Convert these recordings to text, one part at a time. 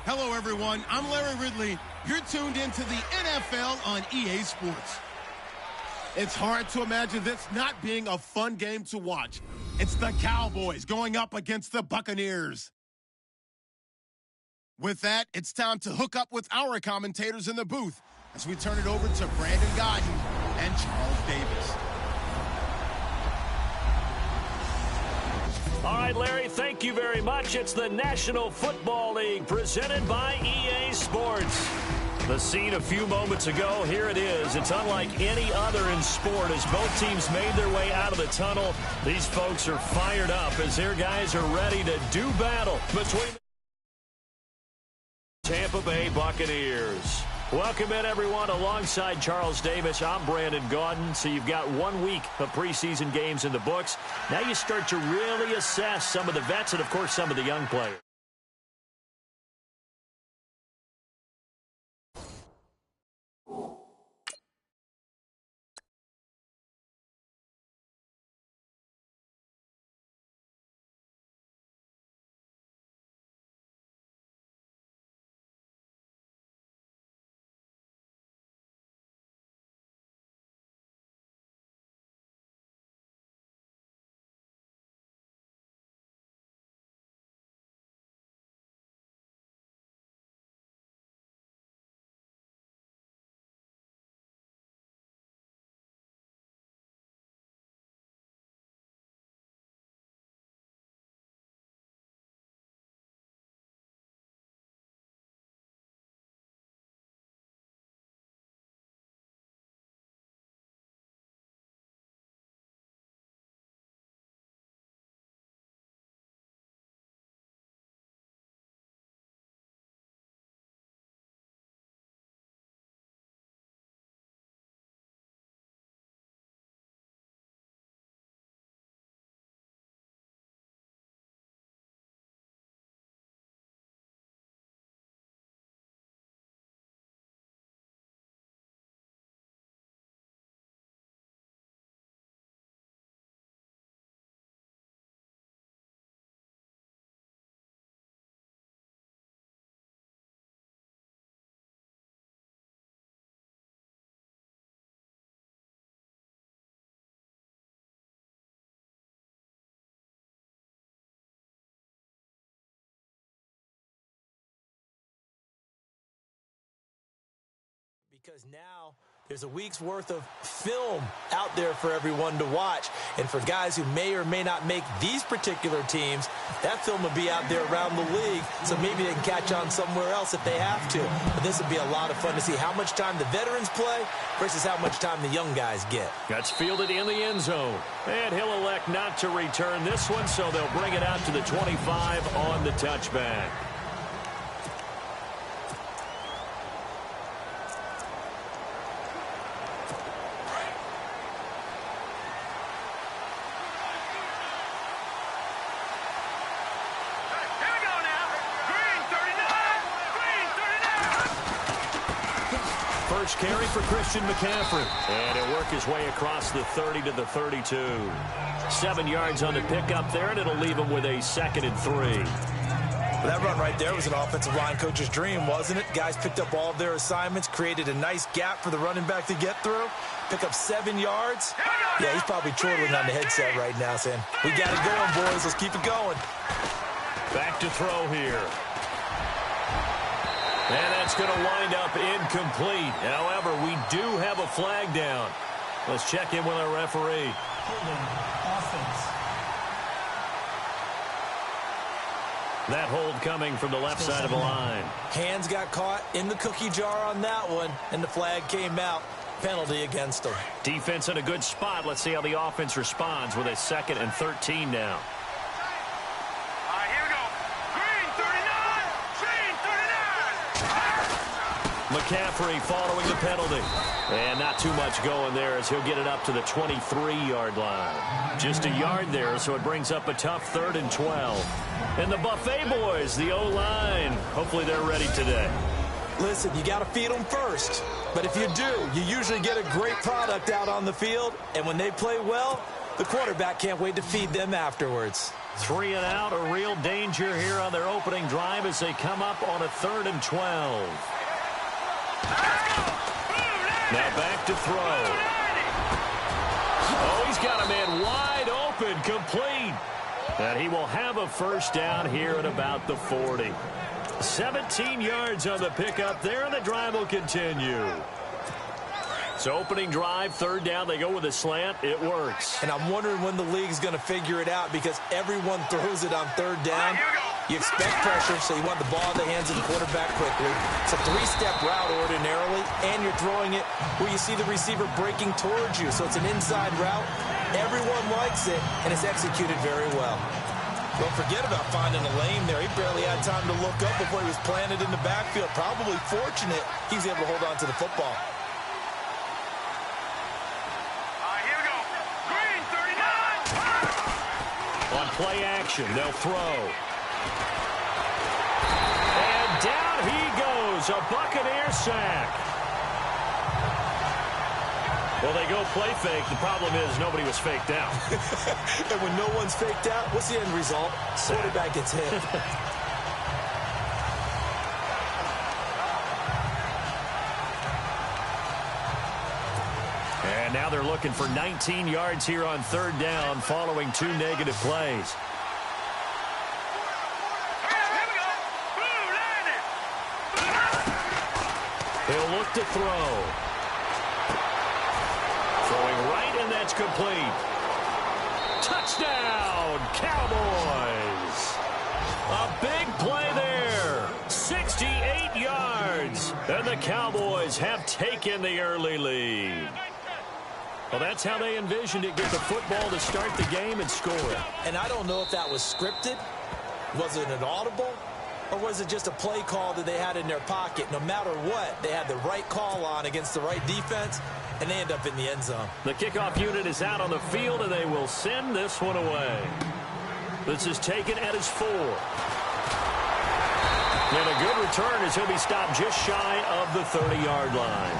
Hello, everyone. I'm Larry Ridley. You're tuned into the NFL on EA Sports. It's hard to imagine this not being a fun game to watch. It's the Cowboys going up against the Buccaneers. With that, it's time to hook up with our commentators in the booth as we turn it over to Brandon Godden and Charles Davis. All right, Larry, thank you very much. It's the National Football League presented by EA Sports. The scene a few moments ago, here it is. It's unlike any other in sport as both teams made their way out of the tunnel. These folks are fired up as their guys are ready to do battle between the Tampa Bay Buccaneers. Welcome in, everyone. Alongside Charles Davis, I'm Brandon Gaudin. So you've got 1 week of preseason games in the books. Now you start to really assess some of the vets and, of course, some of the young players. Because now there's a week's worth of film out there for everyone to watch. And for guys who may or may not make these particular teams, that film will be out there around the league. So maybe they can catch on somewhere else if they have to. But this would be a lot of fun to see how much time the veterans play versus how much time the young guys get. That's fielded in the end zone. And he'll elect not to return this one, so they'll bring it out to the 25 on the touchback. First carry for Christian McCaffrey. And he'll work his way across the 30 to the 32. 7 yards on the pickup there, and it'll leave him with a 2nd and 3. Well, that run right there was an offensive line coach's dream, wasn't it? Guys picked up all of their assignments, created a nice gap for the running back to get through. Pick up 7 yards. Yeah, he's probably chortling on the headset right now saying, we got it going, boys. Let's keep it going. Back to throw here. And that's going to wind up incomplete. However, we do have a flag down. Let's check in with our referee. Offense. That hold coming from the left side of the line. Hands got caught in the cookie jar on that one, and the flag came out. Penalty against them. Defense in a good spot. Let's see how the offense responds with a 2nd and 13 now. McCaffrey following the penalty. And not too much going there as he'll get it up to the 23-yard line. Just a yard there, so it brings up a tough 3rd and 12. And the Buffet boys, the O-line, hopefully they're ready today. Listen, you got to feed them first. But if you do, you usually get a great product out on the field. And when they play well, The quarterback can't wait to feed them afterwards. 3 and out, a real danger here on their opening drive as they come up on a 3rd and 12. Now back to throw. Oh, he's got a man wide open, complete. And he will have a first down here at about the 40. 17 yards on the pickup there, and the drive will continue. So opening drive, 3rd down, they go with a slant. It works. And I'm wondering when the league's going to figure it out because everyone throws it on 3rd down. You expect pressure, so you want the ball in the hands of the quarterback quickly. It's a 3-step route ordinarily, and you're throwing it where you see the receiver breaking towards you. So it's an inside route. Everyone likes it, and it's executed very well. Don't forget about finding a lane there. He barely had time to look up before he was planted in the backfield. Probably fortunate he was able to hold on to the football. Here we go. Green, 39. On play action, they'll throw. And down he goes, a Buccaneer sack. Well, they go play fake. The problem is nobody was faked out. And when no one's faked out, what's the end result? Quarterback gets hit. And now they're looking for 19 yards here on 3rd down following 2 negative plays. He'll look to throw. Throwing right, and that's complete. Touchdown, Cowboys. A big play there. 68 yards. And the Cowboys have taken the early lead. Well, that's how they envisioned it. Get the football to start the game and score it. And I don't know if that was scripted. Was it an audible? Or was it just a play call that they had in their pocket? No matter what, they had the right call on against the right defense, and they end up in the end zone. The kickoff unit is out on the field, and they will send this one away. This is taken at his 4. And a good return as he'll be stopped just shy of the 30-yard line.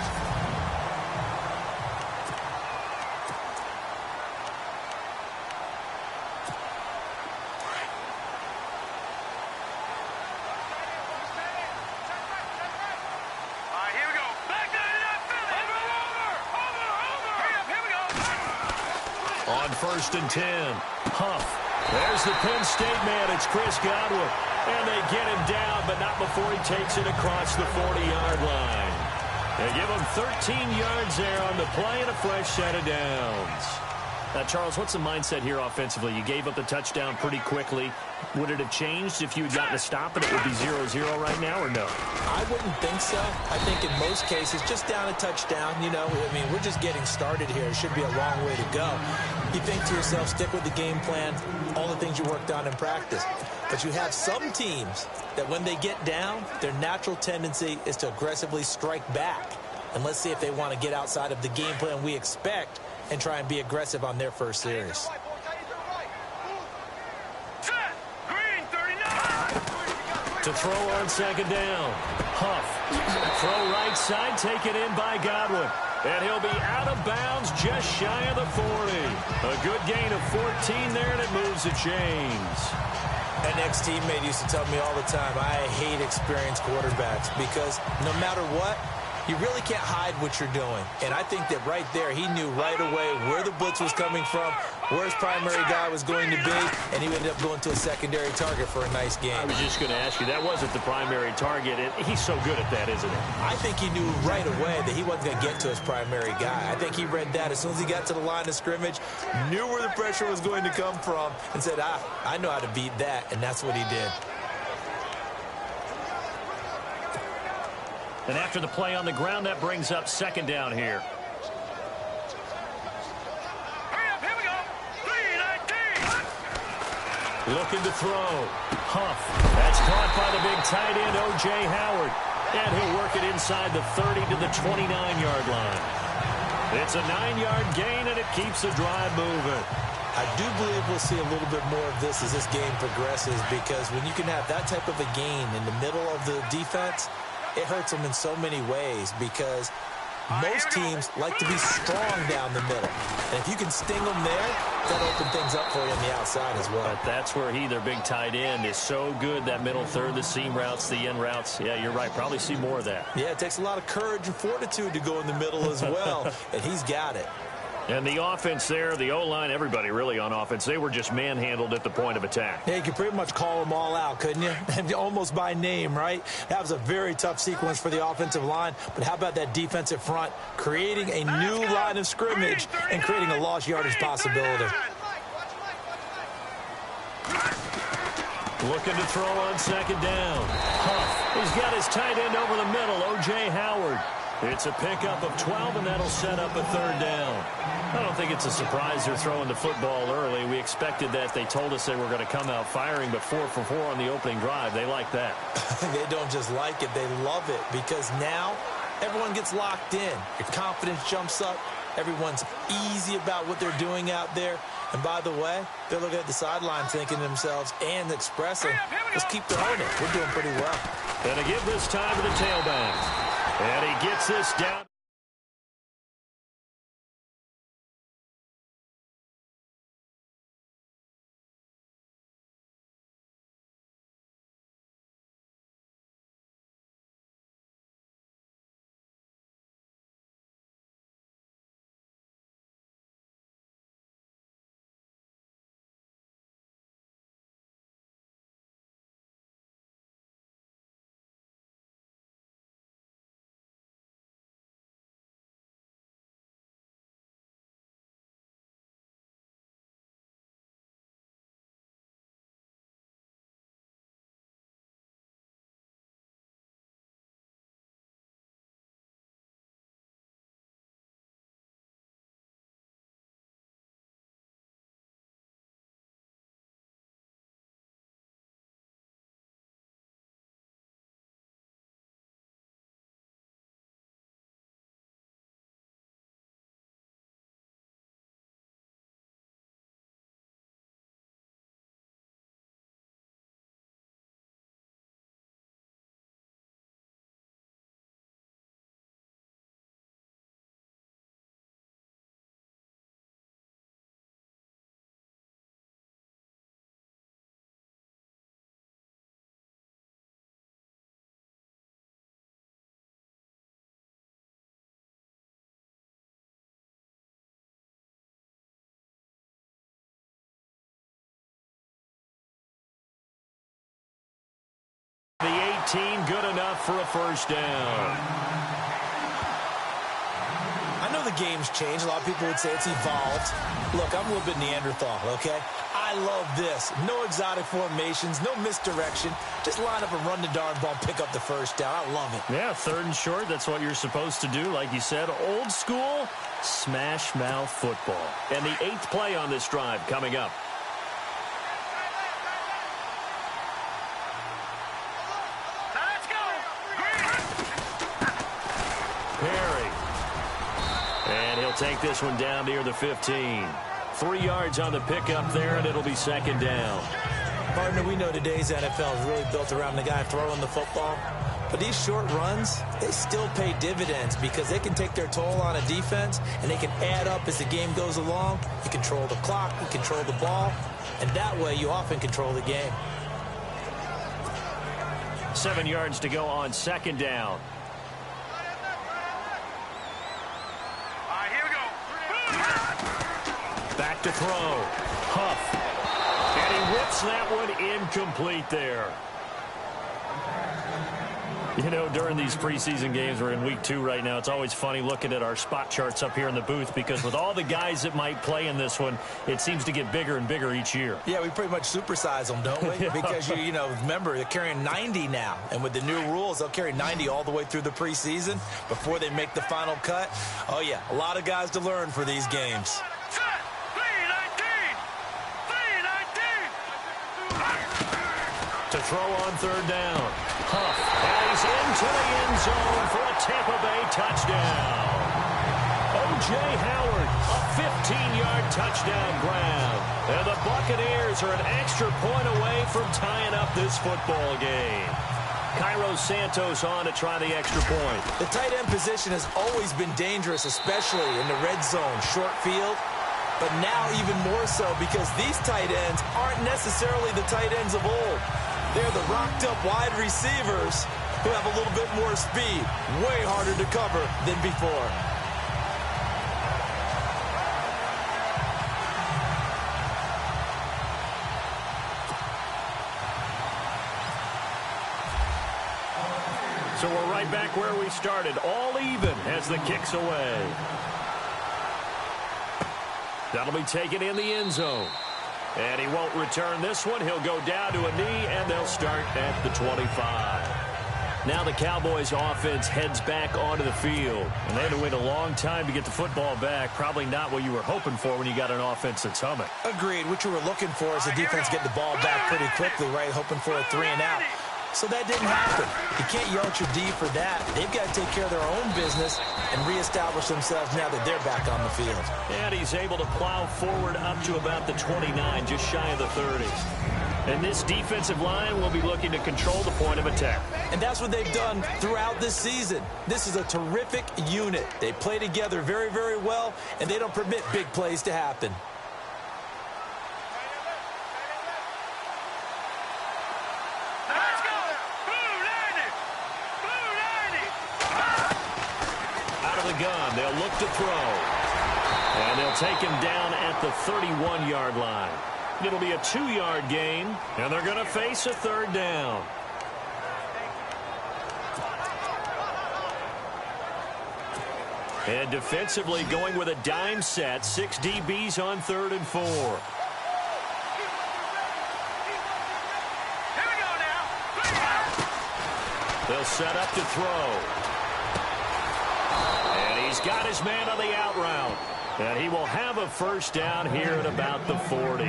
On 1st and 10, Huff. There's the Penn State man. It's Chris Godwin. And they get him down, but not before he takes it across the 40-yard line. They give him 13 yards there on the play and a fresh set of downs. Charles, what's the mindset here offensively? You gave up the touchdown pretty quickly. Would it have changed if you had gotten a stop and it would be 0-0 right now, or no? I wouldn't think so. I think in most cases, just down a touchdown, you know, I mean, we're just getting started here. It should be a long way to go. You think to yourself, stick with the game plan, all the things you worked on in practice. But you have some teams that when they get down, their natural tendency is to aggressively strike back. And let's see if they want to get outside of the game plan we expect and try and be aggressive on their first series. To throw on 2nd down. Huff. Throw right side, taken in by Godwin. And he'll be out of bounds just shy of the 40. A good gain of 14 there, and it moves the chains. An ex-teammate used to tell me all the time, I hate experienced quarterbacks because no matter what, you really can't hide what you're doing. And I think that right there, he knew right away where the blitz was coming from, where his primary guy was going to be, and he ended up going to a secondary target for a nice game. I was just going to ask you, that wasn't the primary target. He's so good at that, isn't he? I think he knew right away that he wasn't going to get to his primary guy. I think he read that as soon as he got to the line of scrimmage, knew where the pressure was going to come from, and said, I know how to beat that, and that's what he did. And after the play on the ground, that brings up 2nd down here. Hurry up, here we go. 3-19. Looking to throw. Huff. That's caught by the big tight end, O.J. Howard. And he'll work it inside the 30 to the 29-yard line. It's a 9-yard gain, and it keeps the drive moving. I do believe we'll see a little bit more of this as this game progresses, because when you can have that type of a gain in the middle of the defense, it hurts them in so many ways, because Most teams like to be strong down the middle. And if you can sting them there, that'll open things up for you on the outside as well. But that's where their big tight end, is so good, that middle third, the seam routes, the end routes. Yeah, you're right. Probably see more of that. Yeah, it takes a lot of courage and fortitude to go in the middle as well, and he's got it. And the offense there, the O-line, everybody really on offense, they were just manhandled at the point of attack. Yeah, you could pretty much call them all out, couldn't you? Almost by name, right? That was a very tough sequence for the offensive line. But how about that defensive front, creating a new line of scrimmage and creating a lost yardage possibility. Looking to throw on second down. Huff, he's got his tight end over the middle, O.J. Howard. It's a pickup of 12, and that'll set up a third down. I don't think it's a surprise they're throwing the football early. We expected that. They told us they were going to come out firing, but 4 for 4 on the opening drive. They like that. They don't just like it, they love it, because now everyone gets locked in. Your confidence jumps up. Everyone's easy about what they're doing out there. And by the way, they're looking at the sideline thinking to themselves and expressing, let's keep throwing it. We're doing pretty well. And to give this time to the tailback. And he gets this down. The 18, good enough for a first down. I know the game's changed. A lot of people would say it's evolved. Look, I'm a little bit Neanderthal, okay? I love this. No exotic formations, no misdirection. Just line up and run the darn ball, pick up the first down. I love it. Yeah, third and short, that's what you're supposed to do. Like you said, old school, smash mouth football. And the 8th play on this drive coming up. And he'll take this one down near the 15. 3 yards on the pickup there, and it'll be second down. Partner, we know today's NFL is really built around the guy throwing the football. But these short runs, they still pay dividends because they can take their toll on a defense, and they can add up as the game goes along. You control the clock, you control the ball, and that way you often control the game. 7 yards to go on second down. Back to throw. Huff. And he whips that one incomplete there. You know, during these preseason games, we're in week 2 right now, it's always funny looking at our spot charts up here in the booth because with all the guys that might play in this one, it seems to get bigger and bigger each year. Yeah, we pretty much supersize them, don't we? Because, you know, remember, they're carrying 90 now. And with the new rules, they'll carry 90 all the way through the preseason before they make the final cut. Oh, yeah, a lot of guys to learn for these games. To throw on third down. Huff. And he's into the end zone for a Tampa Bay touchdown. O.J. Howard, a 15-yard touchdown grab. And the Buccaneers are an extra point away from tying up this football game. Cairo Santos on to try the extra point. The tight end position has always been dangerous, especially in the red zone, short field. But now even more so because these tight ends aren't necessarily the tight ends of old. They're the rocked-up wide receivers who have a little bit more speed. Way harder to cover than before. So we're right back where we started, all even as the kick's away. That'll be taken in the end zone. And he won't return this one. He'll go down to a knee, and they'll start at the 25. Now the Cowboys offense heads back onto the field. And they had to wait a long time to get the football back. Probably not what you were hoping for when you got an offense that's humming. Agreed. What you were looking for is the defense getting the ball back pretty quickly, right? Hoping for a 3 and out. So that didn't happen. You can't yell at your D for that. They've got to take care of their own business and reestablish themselves now that they're back on the field. And he's able to plow forward up to about the 29, just shy of the 30. And this defensive line will be looking to control the point of attack. And that's what they've done throughout this season. This is a terrific unit. They play together very, very well, and they don't permit big plays to happen. Gun. They'll look to throw. And they'll take him down at the 31-yard line. It'll be a 2-yard gain, and they're going to face a 3rd down. And defensively going with a dime set, 6 DBs on 3rd and 4. Here we go now. They'll set up to throw. He's got his man on the out route. And he will have a 1st down here at about the 40.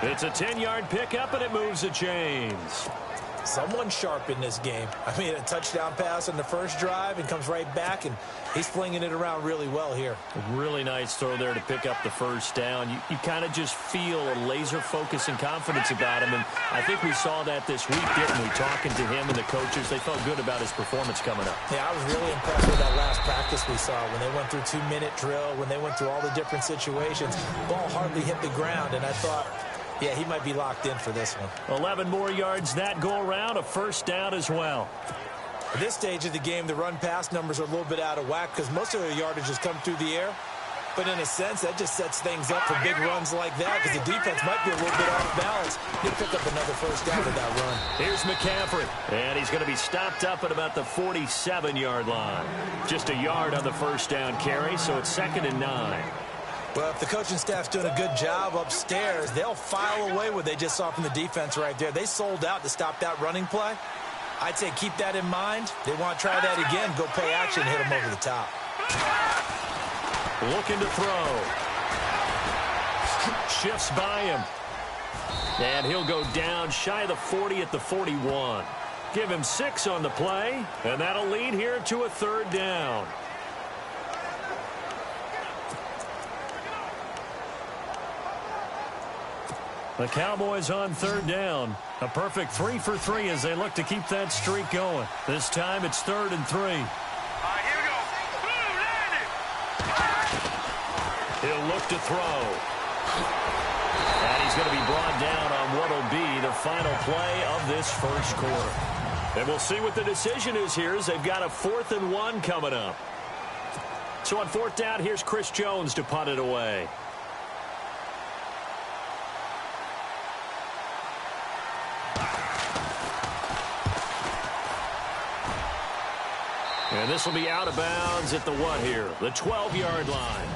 It's a 10-yard pickup, and it moves the chains. Someone sharp in this game. I mean, a touchdown pass on the first drive and comes right back, and he's flinging it around really well here. Really nice throw there to pick up the 1st down. You kind of just feel a laser focus and confidence about him, and I think we saw that this week, didn't we? Talking to him and the coaches, they felt good about his performance coming up. Yeah, I was really impressed with that last practice we saw when they went through 2-minute drill, when they went through all the different situations. Ball hardly hit the ground, and I thought, yeah, he might be locked in for this one. 11 more yards that go around, a 1st down as well. At this stage of the game, the run-pass numbers are a little bit out of whack because most of their yardage has come through the air. But in a sense, that just sets things up for big runs like that because the defense might be a little bit off balance. He'll pick up another 1st down with that run. Here's McCaffrey, and he's going to be stopped up at about the 47-yard line. Just a yard on the 1st down carry, so it's 2nd and 9. Well, if the coaching staff's doing a good job upstairs, they'll file away what they just saw from the defense right there. They sold out to stop that running play. I'd say keep that in mind. They want to try that again, go play action, hit them over the top. Looking to throw. Shifts by him. And he'll go down shy of the 40 at the 41. Give him 6 on the play, and that'll lead here to a 3rd down. The Cowboys on 3rd down. A perfect 3 for 3 as they look to keep that streak going. This time it's 3rd and 3. Here we go. Boom, landed. He'll look to throw. And he's going to be brought down on what will be the final play of this 1st quarter. And we'll see what the decision is here as they've got a 4th and 1 coming up. So on 4th down, here's Chris Jones to punt it away. And this will be out of bounds at the what here? The 12-yard line.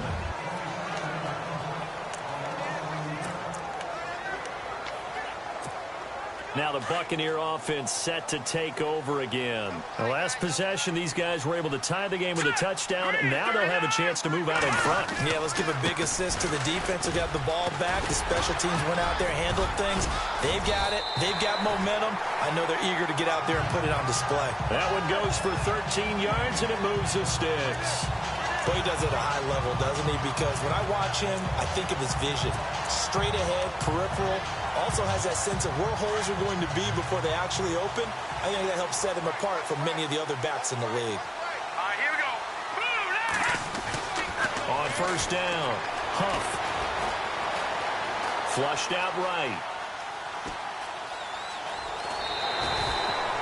Now the Buccaneer offense set to take over again. The last possession, these guys were able to tie the game with a touchdown, and now they'll have a chance to move out in front. Yeah, let's give a big assist to the defense who got the ball back. The special teams went out there, handled things. They've got it. They've got momentum. I know they're eager to get out there and put it on display. That one goes for 13 yards, and it moves the sticks. Well, he does it at a high level, doesn't he? Because when I watch him, I think of his vision. Straight ahead, peripheral, Also has that sense of where holes are going to be before they actually open. I think that helps set him apart from many of the other backs in the league. All right, here we go. Boom, On first down, Huff. Flushed out right.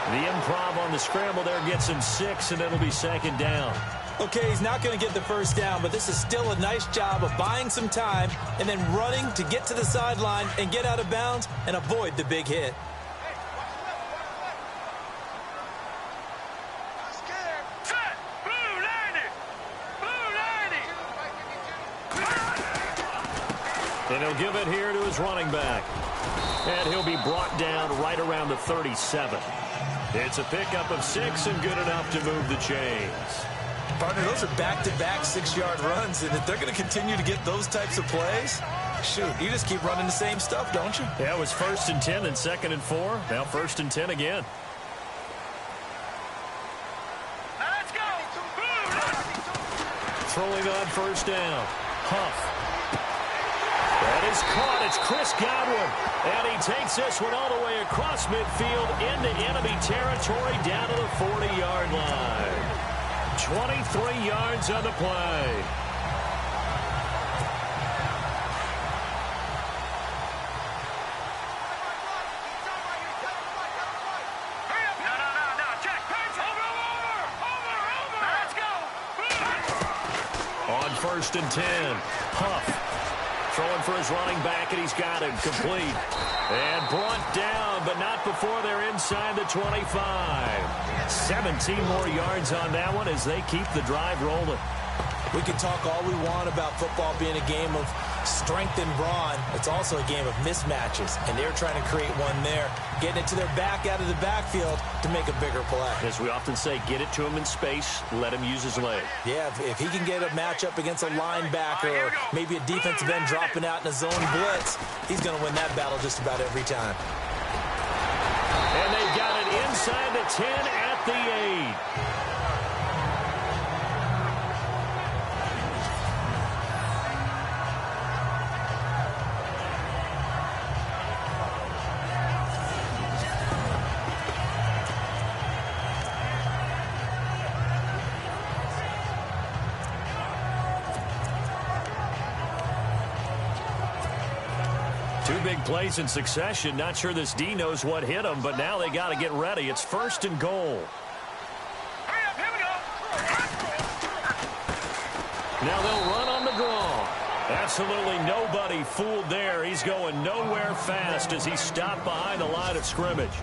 The improv on the scramble there gets him 6, and it'll be second down. Okay, he's not going to get the first down, but this is still a nice job of buying some time and then running to get to the sideline and get out of bounds and avoid the big hit. set, blue, landing. Blue, landing. And he'll give it here to his running back. And he'll be brought down right around the 37. It's a pickup of 6 and good enough to move the chains. Partner, those are back-to-back 6-yard runs, and if they're going to continue to get those types of plays, shoot, you just keep running the same stuff, don't you? Yeah, it was 1st and 10 and 2nd and 4. Now 1st and 10 again. Now let's go. Blue, Throwing on first down. Huff. That is caught. It's Chris Godwin. And he takes this one all the way across midfield into enemy territory down to the 40-yard line. 23 yards on the play. No, check. Over. Let's go. On 1st and 10, Huff. Throwing for his running back, and he's got him complete. And brought down, but not before they're inside the 25. 17 more yards on that one as they keep the drive rolling. We can talk all we want about football being a game of strength and brawn. It's also a game of mismatches, and they're trying to create one there, getting it to their back out of the backfield to make a bigger play. As we often say, get it to him in space, let him use his leg. Yeah, if he can get a matchup against a linebacker or maybe a defensive end dropping out in a zone blitz, he's going to win that battle just about every time. And they've got it inside the 10 at the 8. Two big plays in succession. Not sure this D knows what hit him, but now they got to get ready. It's 1st and goal. Hurry up, here we go. Now they'll run on the draw. Absolutely nobody fooled there. He's going nowhere fast as he stopped behind the line of scrimmage.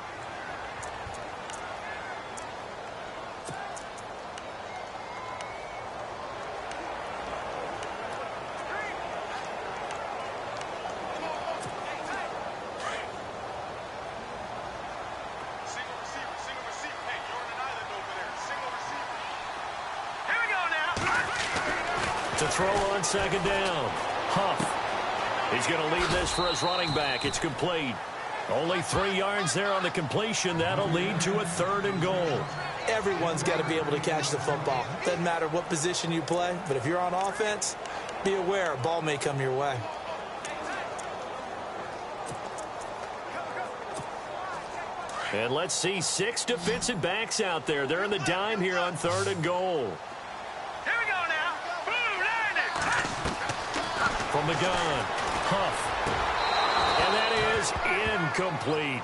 To throw on 2nd down. Huff. He's going to lead this for his running back. It's complete. Only 3 yards there on the completion. That'll lead to a 3rd and goal. Everyone's got to be able to catch the football. Doesn't matter what position you play, but if you're on offense, be aware a ball may come your way. And let's see 6 defensive backs out there. They're in the dime here on 3rd and goal. Here we go now. Blue, landing. From the gun, Huff. And that is incomplete.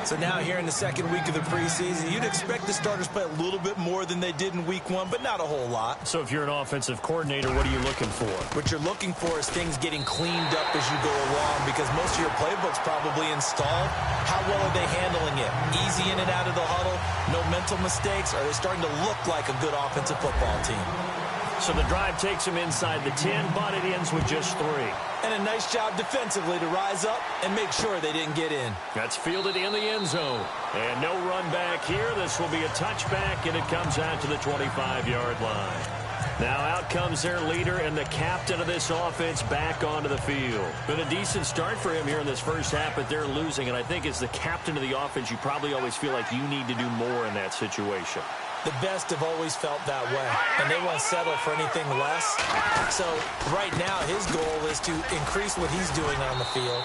So now here in the 2nd week of the preseason, you'd expect the starters play a little bit more than they did in week 1, but not a whole lot. So if you're an offensive coordinator, what are you looking for? What you're looking for is things getting cleaned up as you go along because most of your playbook's probably installed. How well are they handling it? Easy in and out of the huddle? No mental mistakes? Are they starting to look like a good offensive football team? So the drive takes him inside the 10, but it ends with just 3. And a nice job defensively to rise up and make sure they didn't get in. That's fielded in the end zone. And no run back here. This will be a touchback, and it comes out to the 25-yard line. Now out comes their leader and the captain of this offense back onto the field. Been a decent start for him here in this first half, but they're losing. And I think as the captain of the offense, you probably always feel like you need to do more in that situation. the best have always felt that way, and they won't settle for anything less. So right now, his goal is to increase what he's doing on the field,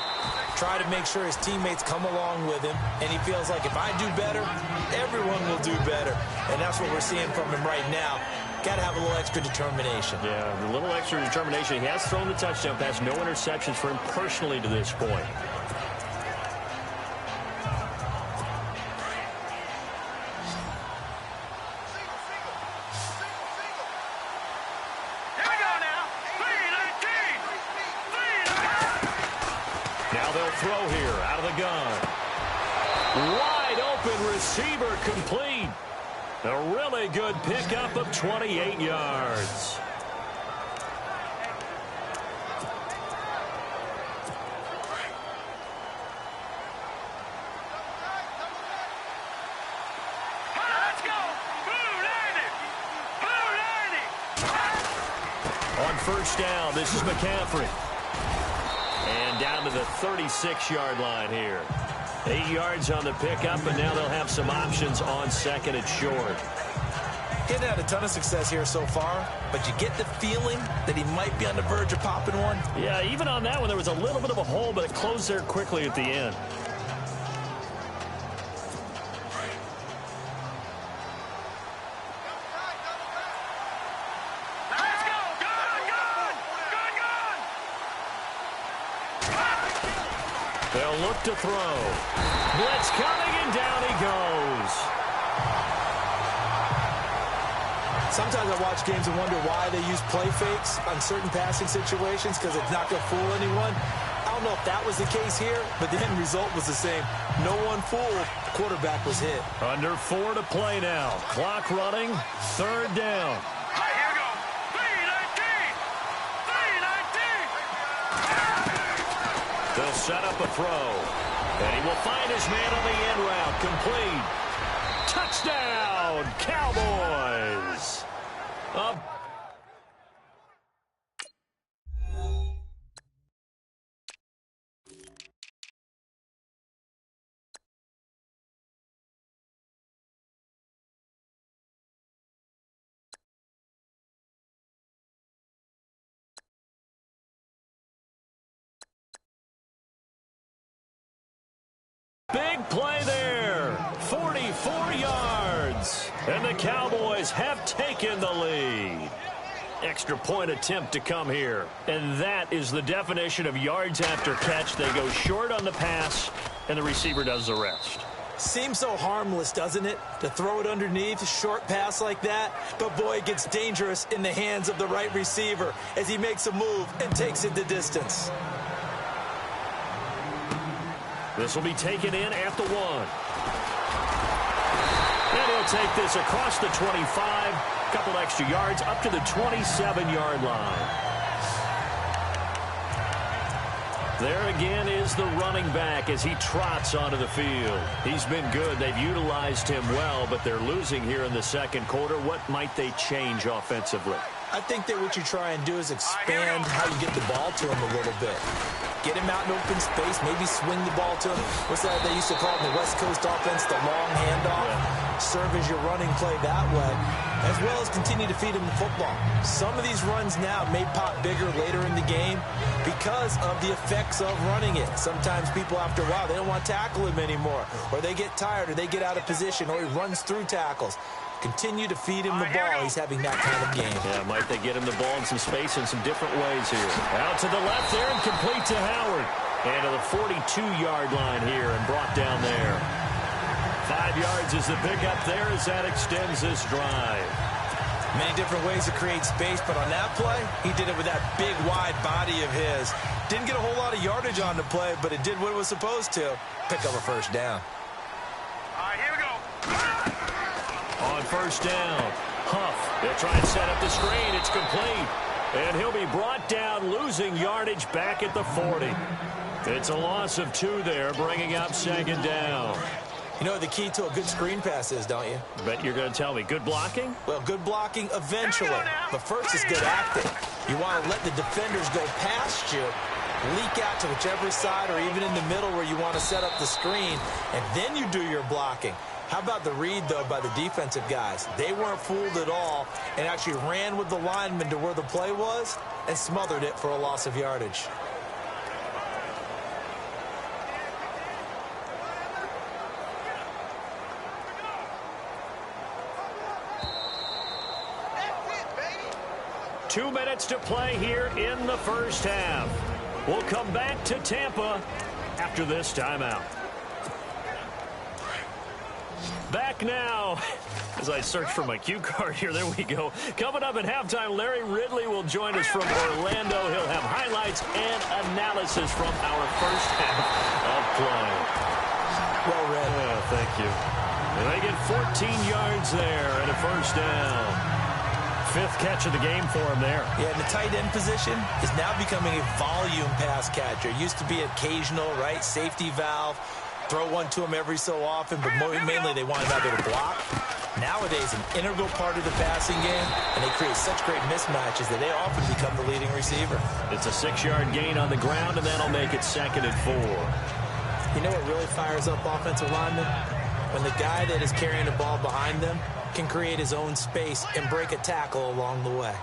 try to make sure his teammates come along with him, and he feels like if I do better, everyone will do better. And that's what we're seeing from him right now. Got to have a little extra determination. Yeah, a little extra determination. He has thrown the touchdown pass, no interceptions for him personally to this point. Throw here out of the gun. Wide open receiver complete. A really good pickup of 28 yards. Let's go. On first down, this is McCaffrey. And down to the 36-yard line here. 8 yards on the pickup, and now they'll have some options on second and short. He hasn't had a ton of success here so far, but you get the feeling that he might be on the verge of popping one. Yeah, even on that one, there was a little bit of a hole, but it closed there quickly at the end. They'll look to throw. Blitz coming, and down he goes. Sometimes I watch games and wonder why they use play fakes on certain passing situations, because it's not going to fool anyone. I don't know if that was the case here, but the end result was the same. No one fooled. The quarterback was hit. Under 4 to play now. Clock running. Third down. Here we go. 3-19. They'll set up a throw. And he will find his man on the end route. Complete. Touchdown, Cowboys. Up. Big play there. 44 yards. And the Cowboys have taken the lead. Extra point attempt to come here. And that is the definition of yards after catch. They go short on the pass, and the receiver does the rest. Seems so harmless, doesn't it, to throw it underneath, a short pass like that? But, boy, it gets dangerous in the hands of the right receiver as he makes a move and takes it the distance. This will be taken in at the 1. And he'll take this across the 25. Couple extra yards up to the 27-yard line. There again is the running back as he trots onto the field. He's been good. They've utilized him well, but they're losing here in the second quarter. What might they change offensively? I think that what you try and do is expand how you get the ball to him a little bit. Get him out in open space, maybe swing the ball to him. What's that they used to call it in the West Coast offense, the long handoff? Yeah. Serve as your running play that way, as well as continue to feed him the football. Some of these runs now may pop bigger later in the game because of the effects of running it. Sometimes people, after a while, they don't want to tackle him anymore, or they get tired, or they get out of position, or he runs through tackles. Continue to feed him the ball. He's having that kind of game. Yeah, might they get him the ball in some space in some different ways here. Out to the left there and complete to Howard. And to the 42-yard line here and brought down there. 5 yards is the pickup there as that extends this drive. Many different ways to create space, but on that play, he did it with that big, wide body of his. Didn't get a whole lot of yardage on the play, but it did what it was supposed to. Pick up a first down. All right, here we go. On first down, Huff. They'll try and set up the screen. It's complete. And he'll be brought down, losing yardage back at the 40. It's a loss of 2 there, bringing up second down. You know what the key to a good screen pass is, don't you? Bet you're going to tell me. Good blocking? Well, good blocking eventually. But first is good acting. You want to let the defenders go past you, leak out to whichever side or even in the middle where you want to set up the screen, and then you do your blocking. How about the read, though, by the defensive guys? They weren't fooled at all and actually ran with the lineman to where the play was and smothered it for a loss of yardage. Two minutes to play here in the first half. We'll come back to Tampa after this timeout. Back now, as I search for my cue card here, there we go. Coming up at halftime, Larry Ridley will join us from Orlando. He'll have highlights and analysis from our first half of play. Well read. Yeah, thank you. And they get 14 yards there and a first down. Fifth catch of the game for him there. Yeah, and the tight end position is now becoming a volume pass catcher. Used to be occasional, right? Safety valve. Throw one to him every so often, but mainly they want him out there to block. Nowadays, an integral part of the passing game, and they create such great mismatches that they often become the leading receiver. It's a 6-yard gain on the ground, and that'll make it 2nd and 4. You know what really fires up offensive linemen? When the guy that is carrying the ball behind them can create his own space and break a tackle along the way.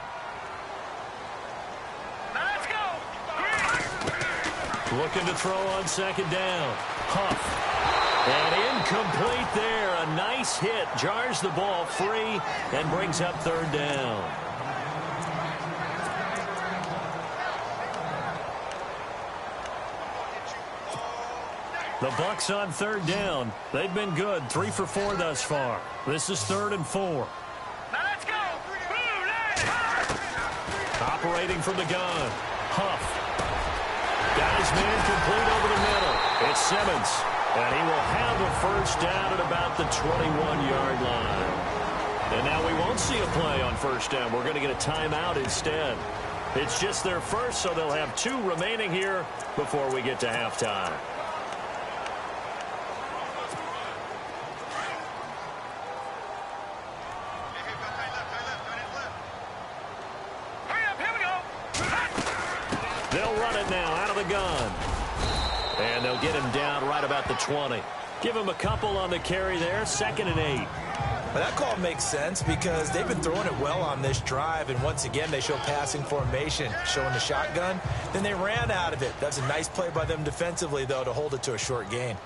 Let's go. Looking to throw on 2nd down. Huff. And incomplete there. A nice hit. Jars the ball free and brings up 3rd down. The Bucs on 3rd down. They've been good. 3 for 4 thus far. This is 3rd and 4. Let's go. Operating from the gun. Huff. Got his man complete over the middle. It's Simmons. And he will have a first down at about the 21-yard line. And now we won't see a play on first down. We're going to get a timeout instead. It's just their first, so they'll have 2 remaining here before we get to halftime. They'll run it now out of the gun. And they'll get him down right about the 20. Give him a couple on the carry there. 2nd and 8. But that call makes sense because they've been throwing it well on this drive. And once again, they show passing formation, showing the shotgun. Then they ran out of it. That's a nice play by them defensively, though, to hold it to a short gain.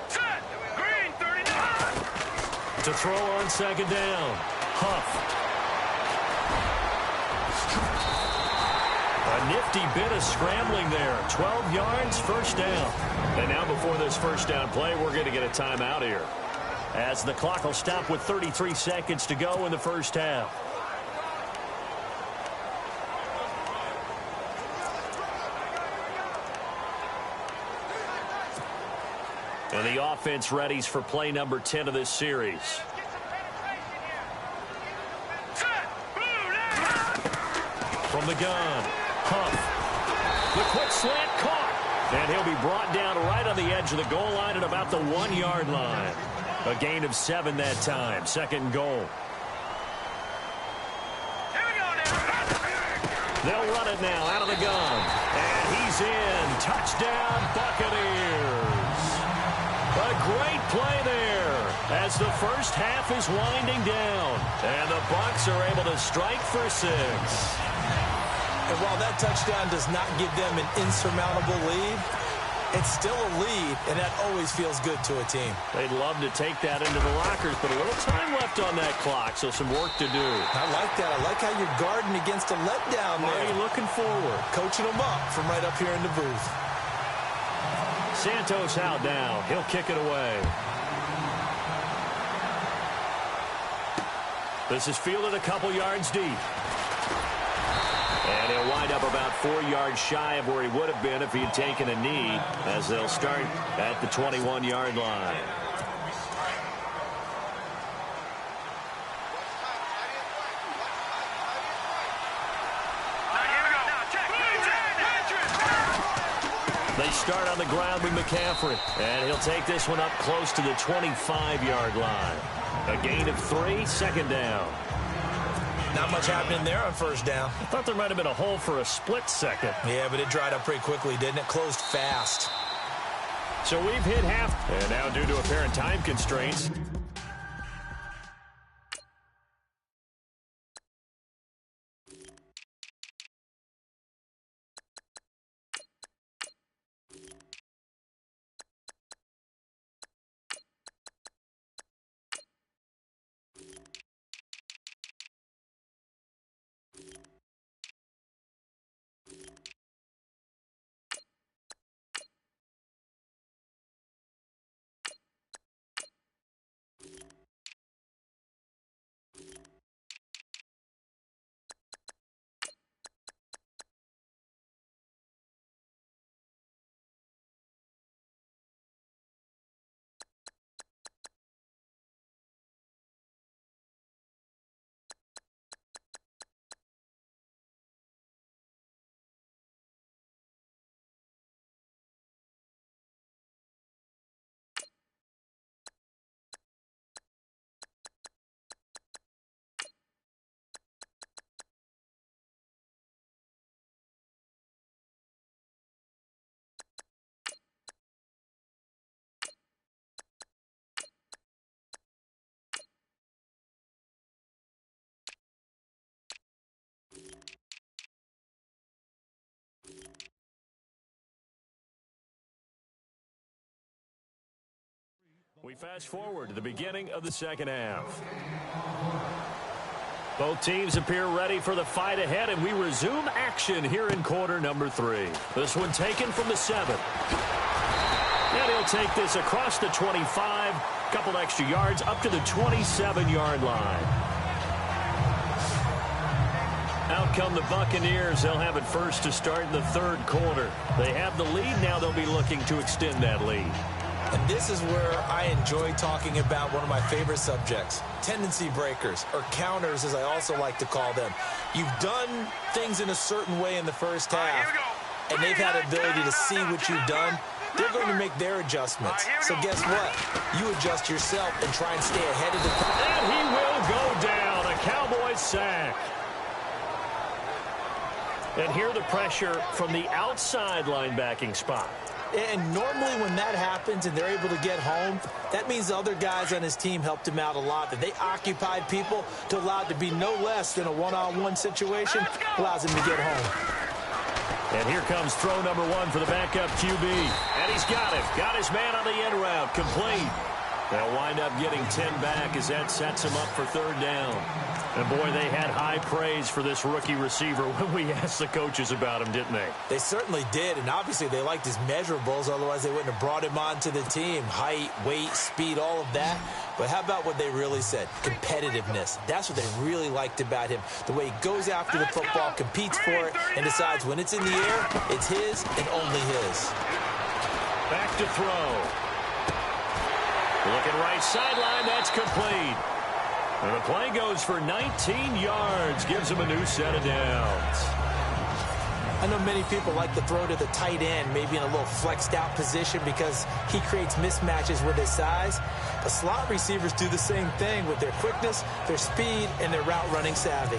Set. Green 39. To throw on 2nd down. Huff. A nifty bit of scrambling there. 12 yards, first down. And now before this first down play, we're going to get a timeout here, as the clock will stop with 33 seconds to go in the first half. And the offense readies for play number 10 of this series. From the gun. Huff. The quick slant caught. And he'll be brought down right on the edge of the goal line at about the 1-yard line. A gain of 7 that time. 2nd and goal. Here we go now. They'll run it now out of the gun. And he's in. Touchdown, Buccaneers. A great play there as the first half is winding down. And the Bucs are able to strike for 6. And while that touchdown does not give them an insurmountable lead, it's still a lead, and that always feels good to a team. They'd love to take that into the lockers, but a little time left on that clock, so some work to do. I like that. I like how you're guarding against a letdown there. Are you looking forward? Coaching them up from right up here in the booth. Santos out now. He'll kick it away. This is fielded a couple yards deep. And he'll wind up about 4 yards shy of where he would have been if he had taken a knee, as they'll start at the 21-yard line. They start on the ground with McCaffrey, and he'll take this one up close to the 25-yard line. A gain of 3, 2nd down. Not much happening there on first down. I thought there might have been a hole for a split second. Yeah, but it dried up pretty quickly, didn't it? Closed fast. So we've hit half. And now due to apparent time constraints, we fast forward to the beginning of the second half. Both teams appear ready for the fight ahead, and we resume action here in quarter number 3. This one taken from the 7. And he'll take this across the 25, couple extra yards up to the 27-yard line. Out come the Buccaneers. They'll have it first to start in the third quarter. They have the lead. Now they'll be looking to extend that lead. And this is where I enjoy talking about one of my favorite subjects, tendency breakers, or counters as I also like to call them. You've done things in a certain way in the first half, and they've had the ability to see what you've done. They're going to make their adjustments. So guess what? You adjust yourself and try and stay ahead of the play. And he will go down. A Cowboys sack. And here the pressure from the outside linebacking spot. And normally when that happens and they're able to get home, that means the other guys on his team helped him out a lot. That they occupied people to allow it to be no less than a one-on-one situation, allows him to get home. And here comes throw number 1 for the backup QB. And he's got it. Got his man on the end route. Complete. They'll wind up getting 10 back as that sets him up for third down. And, boy, they had high praise for this rookie receiver when we asked the coaches about him, didn't they? They certainly did, and obviously they liked his measurables. Otherwise, they wouldn't have brought him onto the team. Height, weight, speed, all of that. But how about what they really said? Competitiveness. That's what they really liked about him. The way he goes after the football, competes for it, and decides when it's in the air, it's his and only his. Back to throw. Looking right sideline, that's complete. And the play goes for 19 yards, gives him a new set of downs. I know many people like to throw to the tight end, maybe in a little flexed out position because he creates mismatches with his size. But slot receivers do the same thing with their quickness, their speed, and their route running savvy.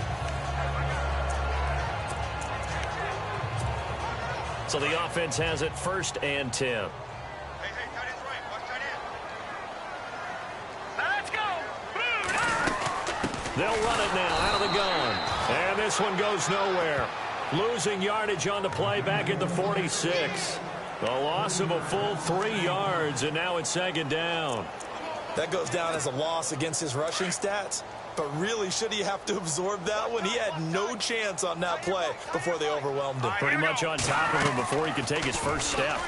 So the offense has it 1st and 10. They'll run it now out of the gun. And this one goes nowhere. Losing yardage on the play back at the 46. A loss of a full 3 yards, and now it's 2nd down. That goes down as a loss against his rushing stats. But really, should he have to absorb that one? He had no chance on that play before they overwhelmed him. Pretty much on top of him before he could take his first step.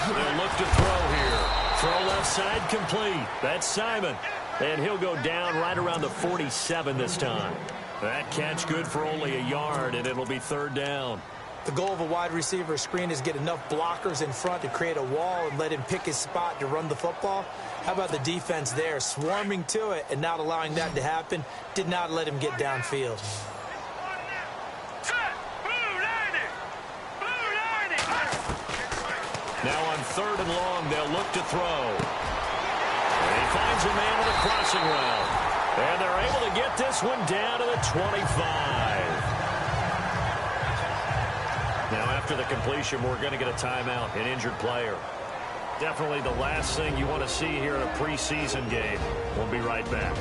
They'll look to throw here. Throw left side complete. That's Simon. And he'll go down right around the 47 this time. That catch good for only a yard, and it'll be 3rd down. The goal of a wide receiver screen is get enough blockers in front to create a wall and let him pick his spot to run the football. How about the defense there, swarming to it and not allowing that to happen? Did not let him get downfield. Now on 3rd and long, they'll look to throw. And he finds a man on a crossing route. And they're able to get this one down to the 25. Now after the completion, we're going to get a timeout, an injured player. Definitely the last thing you want to see here in a preseason game. We'll be right back.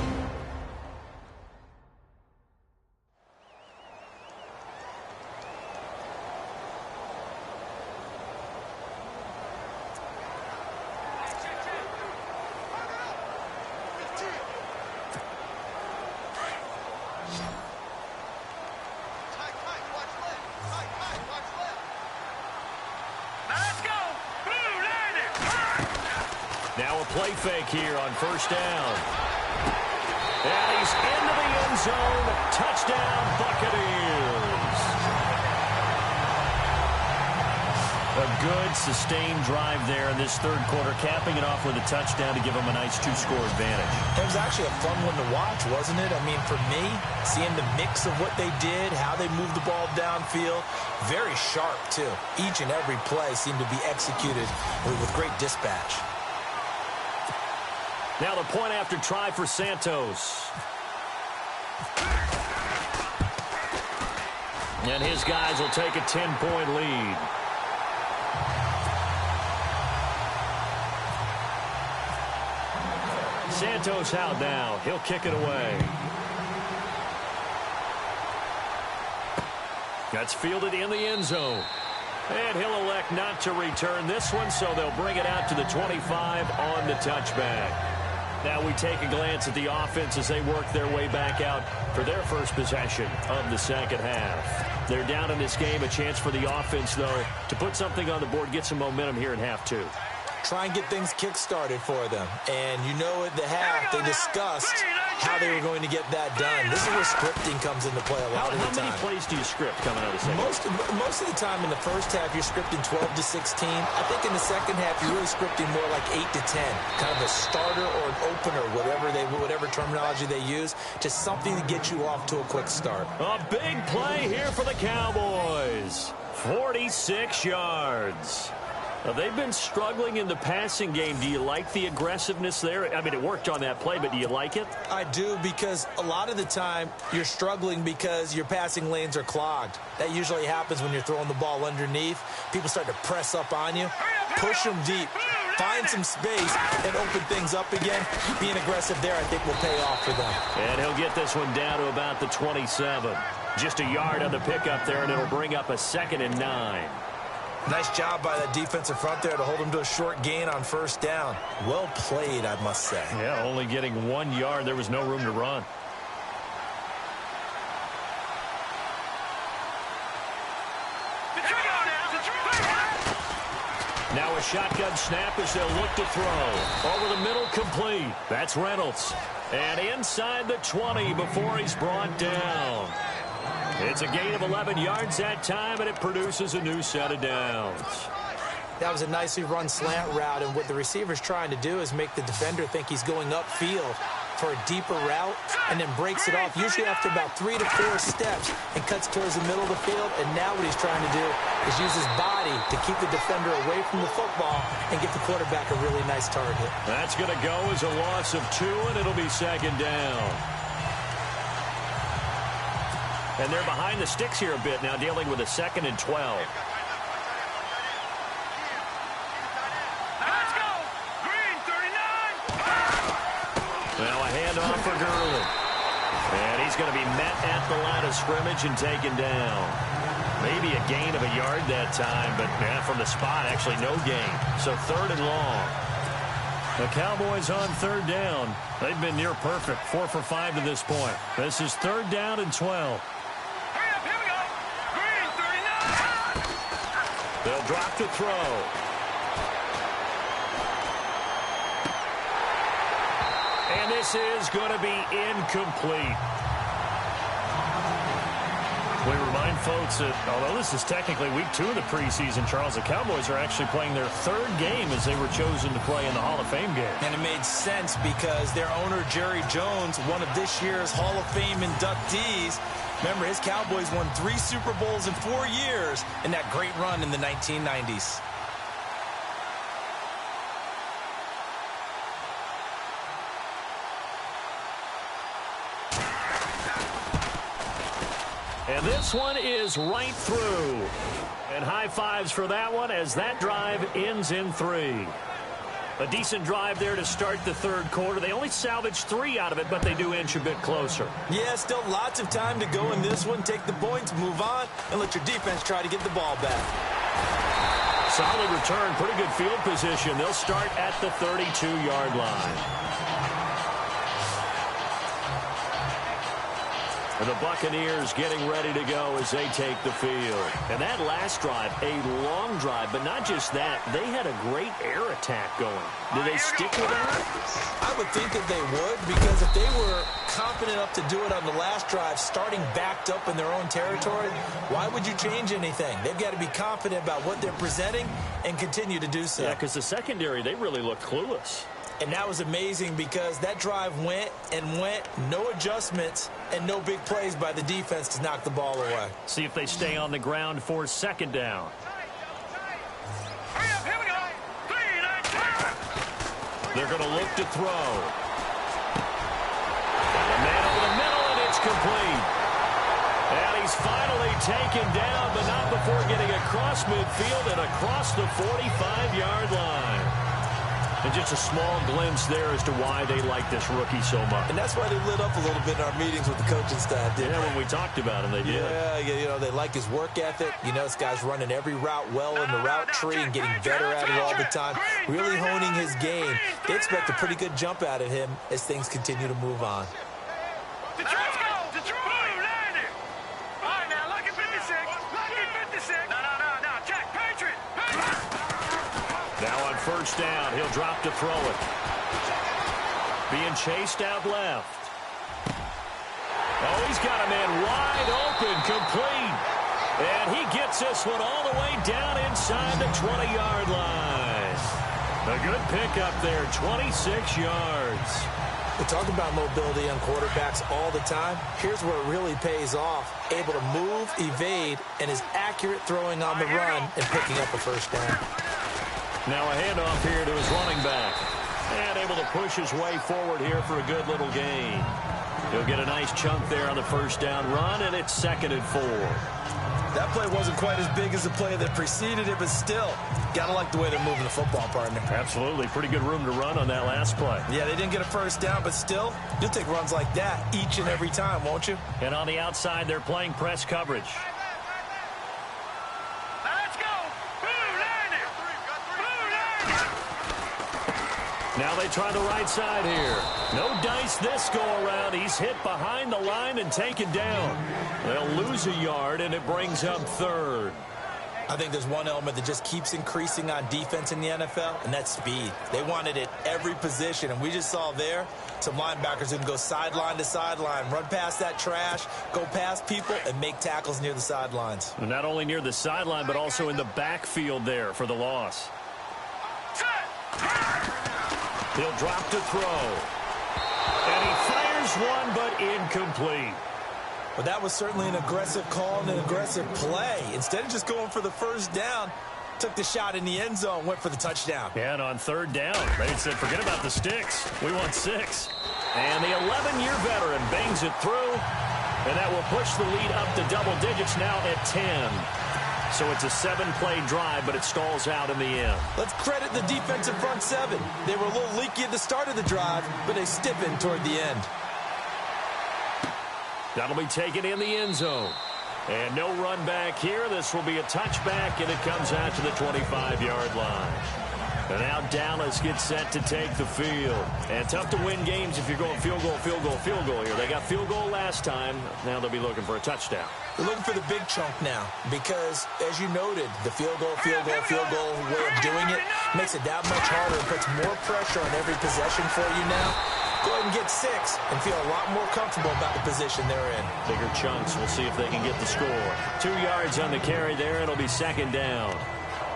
Now a play fake here on first down. And he's into the end zone. Touchdown, Buccaneers. A good, sustained drive there in this third quarter, capping it off with a touchdown to give them a nice two-score advantage. It was actually a fun one to watch, wasn't it? I mean, for me, seeing the mix of what they did, how they moved the ball downfield, very sharp, too. Each and every play seemed to be executed with great dispatch. Now the point after try for Santos. And his guys will take a 10-point lead. Santos out now. He'll kick it away. That's fielded in the end zone. And he'll elect not to return this one, so they'll bring it out to the 25 on the touchback. Now we take a glance at the offense as they work their way back out for their first possession of the second half. They're down in this game. A chance for the offense, though, to put something on the board, get some momentum here in half two. Try and get things kick-started for them. And you know at the half, they discussed how they were going to get that done. This is where scripting comes into play a lot of the time. How many plays do you script coming out of the second half? Most of the time in the first half, you're scripting 12 to 16. I think in the second half, you're really scripting more like 8 to 10. Kind of a starter or an opener, whatever terminology they use, just something to get you off to a quick start. A big play here for the Cowboys. 46 yards. They've been struggling in the passing game. Do you like the aggressiveness there? I mean, it worked on that play, but do you like it? I do, because a lot of the time you're struggling because your passing lanes are clogged. That usually happens when you're throwing the ball underneath. People start to press up on you. Push them deep. Find some space and open things up again. Being aggressive there, I think, will pay off for them. And he'll get this one down to about the 27. Just a yard on the pickup there, and it'll bring up a 2nd and 9. Nice job by that defensive front there to hold him to a short gain on first down. Well played, I must say. Yeah, only getting 1 yard. There was no room to run. Now a shotgun snap as they'll look to throw. Over the middle, complete. That's Reynolds. And inside the 20 before he's brought down. It's a gain of 11 yards that time, and it produces a new set of downs. That was a nicely run slant route, and what the receiver's trying to do is make the defender think he's going upfield for a deeper route, and then breaks it off, usually after about 3 to 4 steps, and cuts towards the middle of the field. And now what he's trying to do is use his body to keep the defender away from the football and get the quarterback a really nice target. That's going to go as a loss of 2, and it'll be 2nd down. And they're behind the sticks here a bit now, dealing with a 2nd and 12. Let's go! Green 39! Now a handoff for Gurley. And he's going to be met at the line of scrimmage and taken down. Maybe a gain of a yard that time, but from the spot, actually no gain. So 3rd and long. The Cowboys on 3rd down. They've been near perfect, 4 for 5 to this point. This is 3rd down and 12. They'll drop to throw. And this is going to be incomplete. We remind folks that although this is technically week 2 of the preseason, Charles, the Cowboys are actually playing their 3rd game as they were chosen to play in the Hall of Fame game. And it made sense because their owner, Jerry Jones, one of this year's Hall of Fame inductees. Remember, his Cowboys won 3 Super Bowls in 4 years in that great run in the 1990s. And this one is right through. And high fives for that one as that drive ends in 3. A decent drive there to start the third quarter. They only salvaged 3 out of it, but they do inch a bit closer. Yeah, still lots of time to go in this one. Take the points, move on, and let your defense try to get the ball back. Solid return, pretty good field position. They'll start at the 32-yard line. And the Buccaneers getting ready to go as they take the field. And that last drive, a long drive, but not just that. They had a great air attack going. Do they stick with that? I would think that they would, because if they were confident enough to do it on the last drive, starting backed up in their own territory, why would you change anything? They've got to be confident about what they're presenting and continue to do so. Yeah, because the secondary, they really look clueless. And that was amazing because that drive went and went, no adjustments, and no big plays by the defense to knock the ball away. See if they stay on the ground for second down. Hurry up, here we go. 3, 9, 2. They're going to look to throw. The man over the middle, and it's complete. And he's finally taken down, but not before getting across midfield and across the 45-yard line. And just a small glimpse there as to why they like this rookie so much. And that's why they lit up a little bit in our meetings with the coaching staff, didn't when we talked about him, they did. Yeah, you know, they like his work ethic. You know, this guy's running every route well in the route tree and getting better at it all the time, really honing his game. They expect a pretty good jump out of him as things continue to move on. Let's go. Detroit. Land it. All right, now, lucky 56. Lucky 56. No. Check. Patriot. Now on first down, he'll drop to throw it. Being chased out left. Oh, he's got a man wide open, complete. And he gets this one all the way down inside the 20-yard line. A good pickup there, 26 yards. We talk about mobility on quarterbacks all the time. Here's where it really pays off. Able to move, evade, and is accurate throwing on the run and picking up a first down. Now a handoff here to his running back. And able to push his way forward here for a good little gain. He'll get a nice chunk there on the first down run, and it's 2nd and 4. That play wasn't quite as big as the play that preceded it, but still, gotta like the way they're moving the football, partner. Absolutely. Pretty good room to run on that last play. Yeah, they didn't get a first down, but still, you'll take runs like that each and every time, won't you? And on the outside, they're playing press coverage. Let's go. Now they try the right side here. No dice this go-around. He's hit behind the line and taken down. They'll lose a yard, and it brings up 3rd. I think there's one element that just keeps increasing on defense in the NFL, and that's speed. They want it at every position, and we just saw there some linebackers who can go sideline to sideline, run past that trash, go past people, and make tackles near the sidelines. And not only near the sideline, but also in the backfield there for the loss. He'll drop to throw. And he fires one, but incomplete. But that was certainly an aggressive call and an aggressive play. Instead of just going for the first down, took the shot in the end zone, went for the touchdown. Yeah, and on 3rd down, they said, forget about the sticks. We want 6. And the 11-year veteran bangs it through, and that will push the lead up to double digits now at 10. So it's a 7-play drive, but it stalls out in the end. Let's credit the defensive front 7. They were a little leaky at the start of the drive, but they stiffened toward the end. That'll be taken in the end zone. And no run back here. This will be a touchback, and it comes out to the 25-yard line. And now Dallas gets set to take the field. And tough to win games if you're going field goal here. They got field goal last time. Now they'll be looking for a touchdown. They're looking for the big chunk now because, as you noted, the field goal way of doing it makes it that much harder and puts more pressure on every possession for you now. Go ahead and get 6 and feel a lot more comfortable about the position they're in. Bigger chunks. We'll see if they can get the score. 2 yards on the carry there. It'll be 2nd down.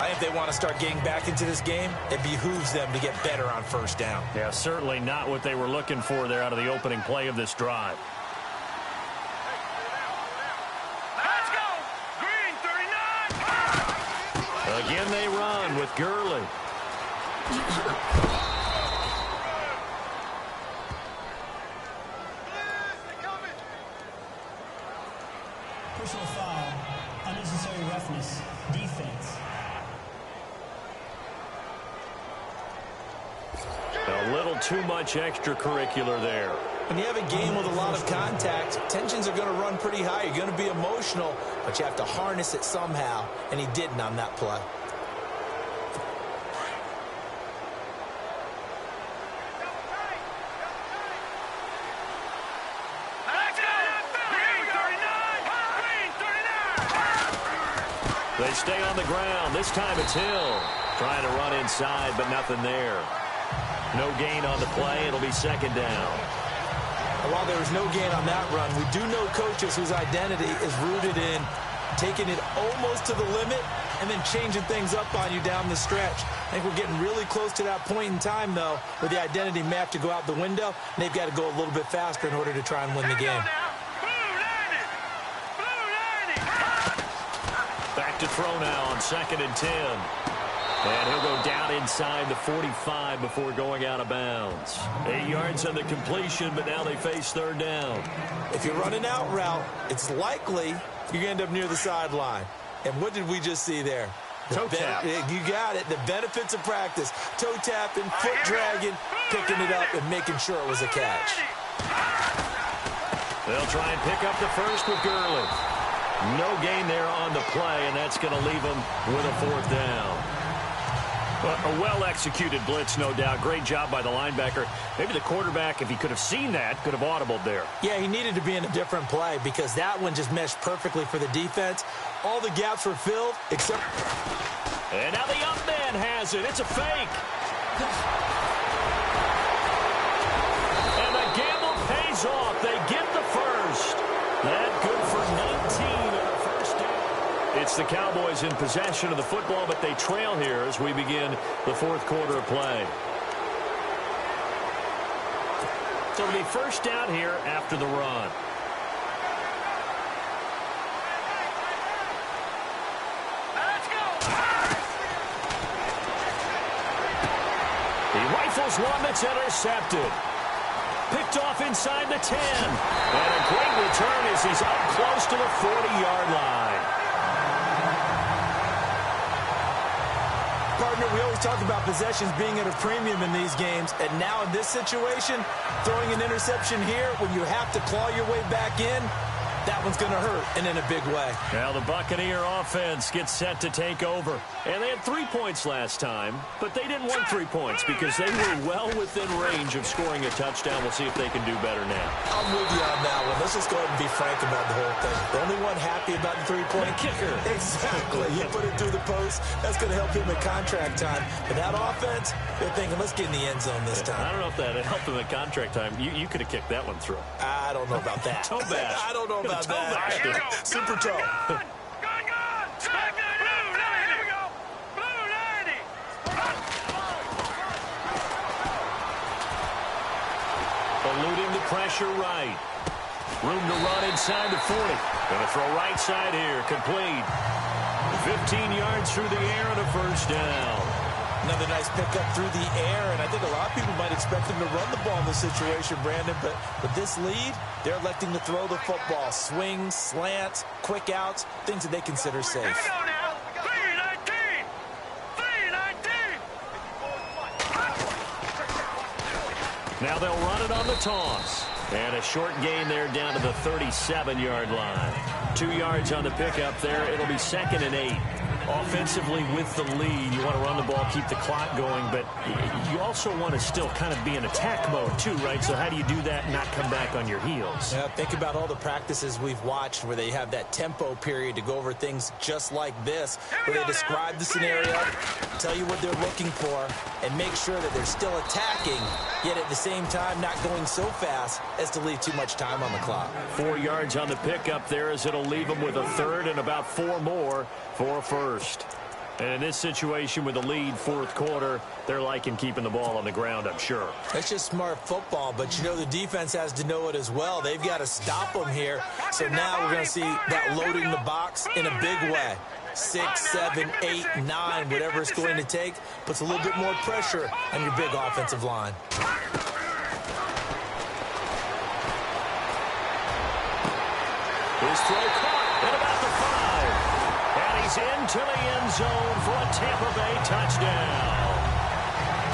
I think they want to start getting back into this game. It behooves them to get better on first down. Yeah, certainly not what they were looking for there out of the opening play of this drive. Let's go. Green 39. Again they run with Gurley. Personal foul, unnecessary roughness, defense. A little too much extracurricular there. When you have a game with a lot of contact, tensions are going to run pretty high. You're going to be emotional, but you have to harness it somehow, and he didn't on that play. They stay on the ground. This time it's Hill. Trying to run inside, but nothing there. No gain on the play. It'll be second down. While there was no gain on that run, we do know coaches whose identity is rooted in taking it almost to the limit and then changing things up on you down the stretch. I think we're getting really close to that point in time, though, where the identity may have to go out the window, and they've got to go a little bit faster in order to try and win the game. Back to throw now on 2nd and 10. And he'll go down inside the 45 before going out of bounds. 8 yards on the completion, but now they face 3rd down. If you're running out route, it's likely you're going to end up near the sideline. And what did we just see there? Toe tap. You got it. The benefits of practice. Toe tapping, foot dragging, picking it up, and making sure it was a catch. They'll try and pick up the first with Gurley. No gain there on the play, and that's going to leave them with a 4th down. A well-executed blitz, no doubt. Great job by the linebacker. Maybe the quarterback, if he could have seen that, could have audibled there. Yeah, he needed to be in a different play because that one just meshed perfectly for the defense. All the gaps were filled except... And now the up man has it. It's a fake. And the gamble pays off. They get the first. That good for 19 and a first down. It's the Cowboys in possession of the football, but they trail here as we begin the 4th quarter of play. So it'll be first down here after the run. Let's go. He rifles one that's intercepted. Picked off inside the 10. And a great return as he's up close to the 40-yard line. Partner, we always talk about possessions being at a premium in these games, and now in this situation, throwing an interception here when you have to claw your way back in, that one's going to hurt, and in a big way. Now the Buccaneer offense gets set to take over. And they had 3 points last time, but they didn't want 3 points because they were well within range of scoring a touchdown. We'll see if they can do better now. I'm with you on that one. Let's just go ahead and be frank about the whole thing. The only one happy about the 3-point kicker. Exactly. You put it through the post. That's going to help him in contract time. But that offense, they're thinking, let's get in the end zone this time. I don't know if that helped him in contract time. You could have kicked that one through. I don't know about that. Toe bash. I don't know about Toe that. bash. Super toe. Good. Here we go. Blue 90. Eluding the pressure right. Room to run inside the 40. Going to throw right side here. Complete. 15 yards through the air and a first down. Another nice pickup through the air, and I think a lot of people might expect him to run the ball in this situation, Brandon, but with this lead, they're electing to throw the football. Swings, slants, quick outs, things that they consider safe. Here we go now. 319. 319. Now they'll run it on the toss. And a short gain there down to the 37-yard line. 2 yards on the pickup there. It'll be 2nd and 8. Offensively with the lead, you want to run the ball, keep the clock going, but you also want to still kind of be in attack mode too, right? So how do you do that and not come back on your heels? Yeah, think about all the practices we've watched where they have that tempo period to go over things just like this, where they describe the scenario, tell you what they're looking for, and make sure that they're still attacking, yet at the same time not going so fast as to leave too much time on the clock. 4 yards on the pickup there as it'll leave them with a 3rd and about 4 more for a first. And in this situation with the lead 4th quarter, they're liking keeping the ball on the ground, I'm sure. That's just smart football, but you know the defense has to know it as well. They've got to stop them here. So now we're going to see that loading the box in a big way. 6, 7, 8, 9, whatever it's going to take, puts a little bit more pressure on your big offensive line. His throw caught at about the 5. And he's into the end zone for a Tampa Bay touchdown.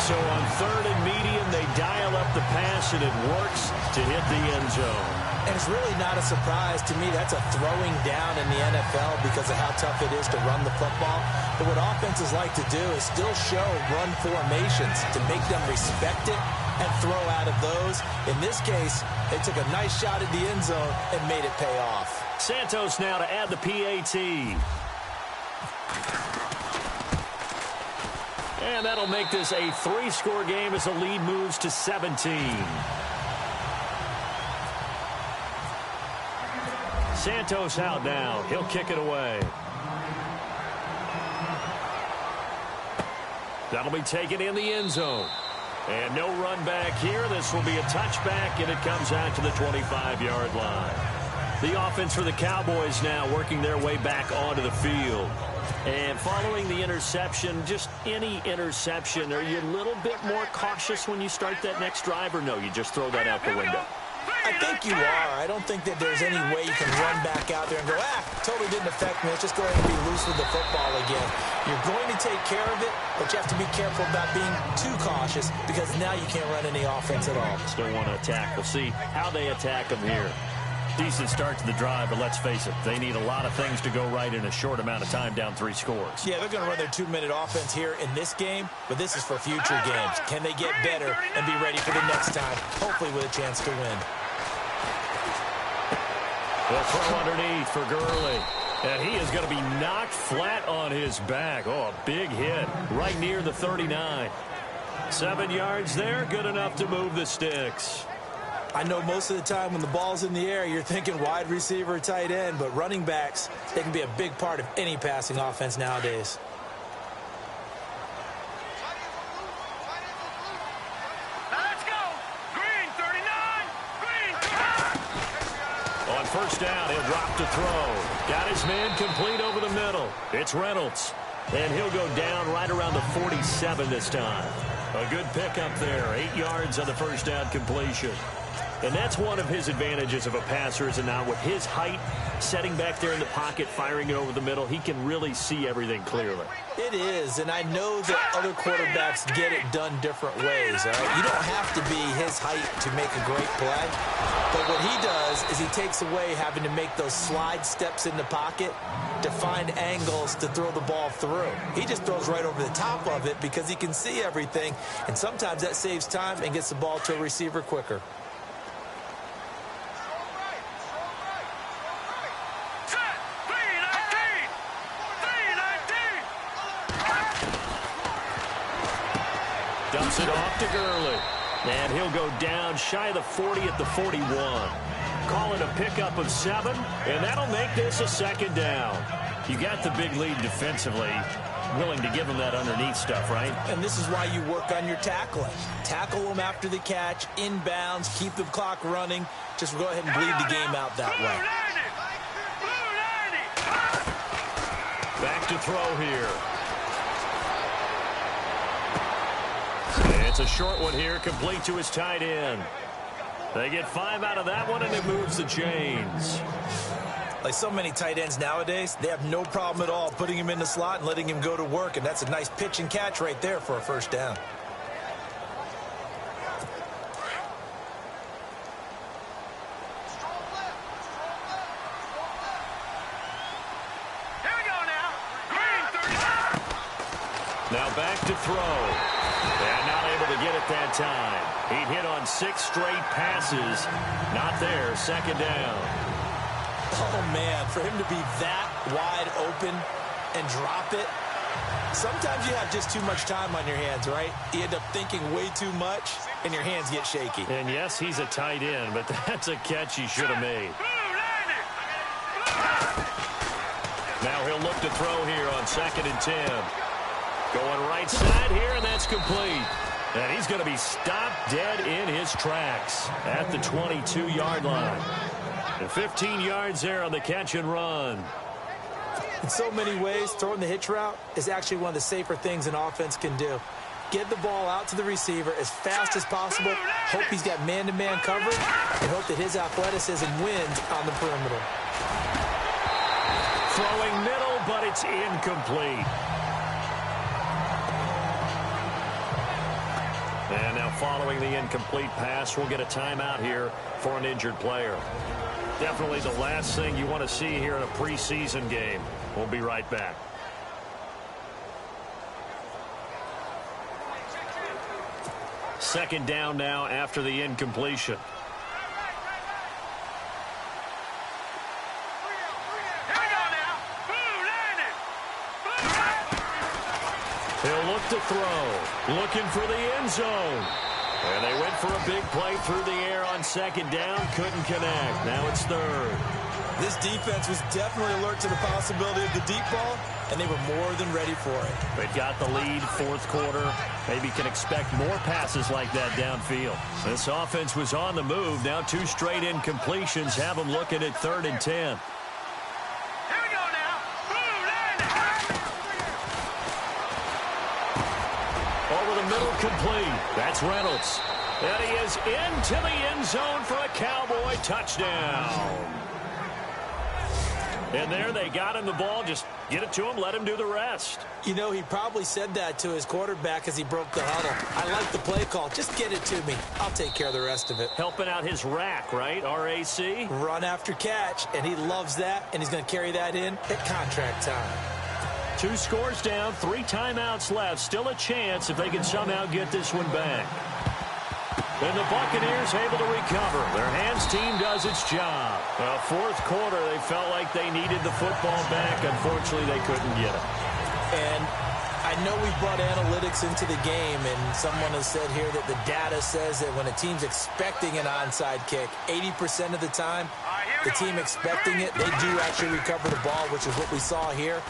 So on 3rd and medium, they dial up the pass, and it works to hit the end zone. And it's really not a surprise to me. That's a throwing down in the NFL because of how tough it is to run the football. But what offenses like to do is still show run formations to make them respect it and throw out of those. In this case, they took a nice shot at the end zone and made it pay off. Santos now to add the PAT. And that'll make this a 3-score game as the lead moves to 17. Santos out now. He'll kick it away. That'll be taken in the end zone. And no run back here. This will be a touchback, and it comes out to the 25-yard line. The offense for the Cowboys now working their way back onto the field. And following the interception, just any interception, are you a little bit more cautious when you start that next drive, or no, you just throw that out the window? I think you are. I don't think that there's any way you can run back out there and go, totally didn't affect me. Let's just go ahead and be loose with the football again. You're going to take care of it, but you have to be careful about being too cautious because now you can't run any offense at all. Still want to attack. We'll see how they attack them here. Decent start to the drive, but let's face it, they need a lot of things to go right in a short amount of time down 3 scores. Yeah, they're going to run their 2-minute offense here in this game, but this is for future games. Can they get better and be ready for the next time, hopefully with a chance to win? They'll throw underneath for Gurley. And he is going to be knocked flat on his back. Oh, a big hit right near the 39. 7 yards there, good enough to move the sticks. I know most of the time when the ball's in the air, you're thinking wide receiver, tight end, but running backs, they can be a big part of any passing offense nowadays. Let's go. Green, 39. Green. On first down, he'll drop to throw. Got his man complete over the middle. It's Reynolds. And he'll go down right around the 47 this time. A good pickup there. 8 yards on the first down completion. And that's one of his advantages of a passer, is now with his height, setting back there in the pocket, firing it over the middle, he can really see everything clearly. It is, and I know that other quarterbacks get it done different ways, all right? You don't have to be his height to make a great play, but what he does is he takes away having to make those slide steps in the pocket to find angles to throw the ball through. He just throws right over the top of it because he can see everything, and sometimes that saves time and gets the ball to a receiver quicker. Dumps it off to Gurley. And he'll go down shy of the 40 at the 41. Call it a pickup of 7, and that'll make this a second down. You got the big lead defensively. Willing to give them that underneath stuff, right? And this is why you work on your tackling. Tackle them after the catch, inbounds, keep the clock running. Just go ahead and bleed the game out that way. Back to throw here. It's a short one here, complete to his tight end. They get 5 out of that one, and it moves the chains. Like so many tight ends nowadays, they have no problem at all putting him in the slot and letting him go to work, and that's a nice pitch and catch right there for a first down. Here we go now. Green, 39. Now back to throw. And not able to get it that time. He hit on 6 straight passes. Not there, second down. Oh, man, for him to be that wide open and drop it, sometimes you have just too much time on your hands, right? You end up thinking way too much, and your hands get shaky. And yes, he's a tight end, but that's a catch he should have made. Now he'll look to throw here on 2nd and 10. Going right side here, and that's complete. And he's going to be stopped dead in his tracks at the 22-yard line. And 15 yards there on the catch and run. In so many ways, throwing the hitch route is actually one of the safer things an offense can do. Get the ball out to the receiver as fast as possible, hope he's got man-to-man coverage, and hope that his athleticism wins on the perimeter. Throwing middle, but it's incomplete. And now following the incomplete pass, we'll get a timeout here for an injured player. Definitely the last thing you want to see here in a preseason game. We'll be right back. Second down now after the incompletion. He'll look to throw. Looking for the end zone. And they went for a big play through the air on second down. Couldn't connect. Now it's third. This defense was definitely alert to the possibility of the deep ball, and they were more than ready for it. They've got the lead, fourth quarter. Maybe can expect more passes like that downfield. This offense was on the move. Now 2 straight incompletions have them looking at 3rd and 10. Over the middle, complete. That's Reynolds. And he is into the end zone for a Cowboy touchdown. And there they got him the ball. Just get it to him, let him do the rest. You know, he probably said that to his quarterback as he broke the huddle. I like the play call. Just get it to me. I'll take care of the rest of it. Helping out his rack, right? RAC? Run after catch, and he loves that, and he's going to carry that in at contract time. 2 scores down, 3 timeouts left. Still a chance if they can somehow get this one back. And the Buccaneers able to recover. Their hands team does its job. Well, fourth quarter, they felt like they needed the football back. Unfortunately, they couldn't get it. And I know we brought analytics into the game, and someone has said here that the data says that when a team's expecting an onside kick, 80% of the time, the team expecting it, they do actually recover the ball, which is what we saw here.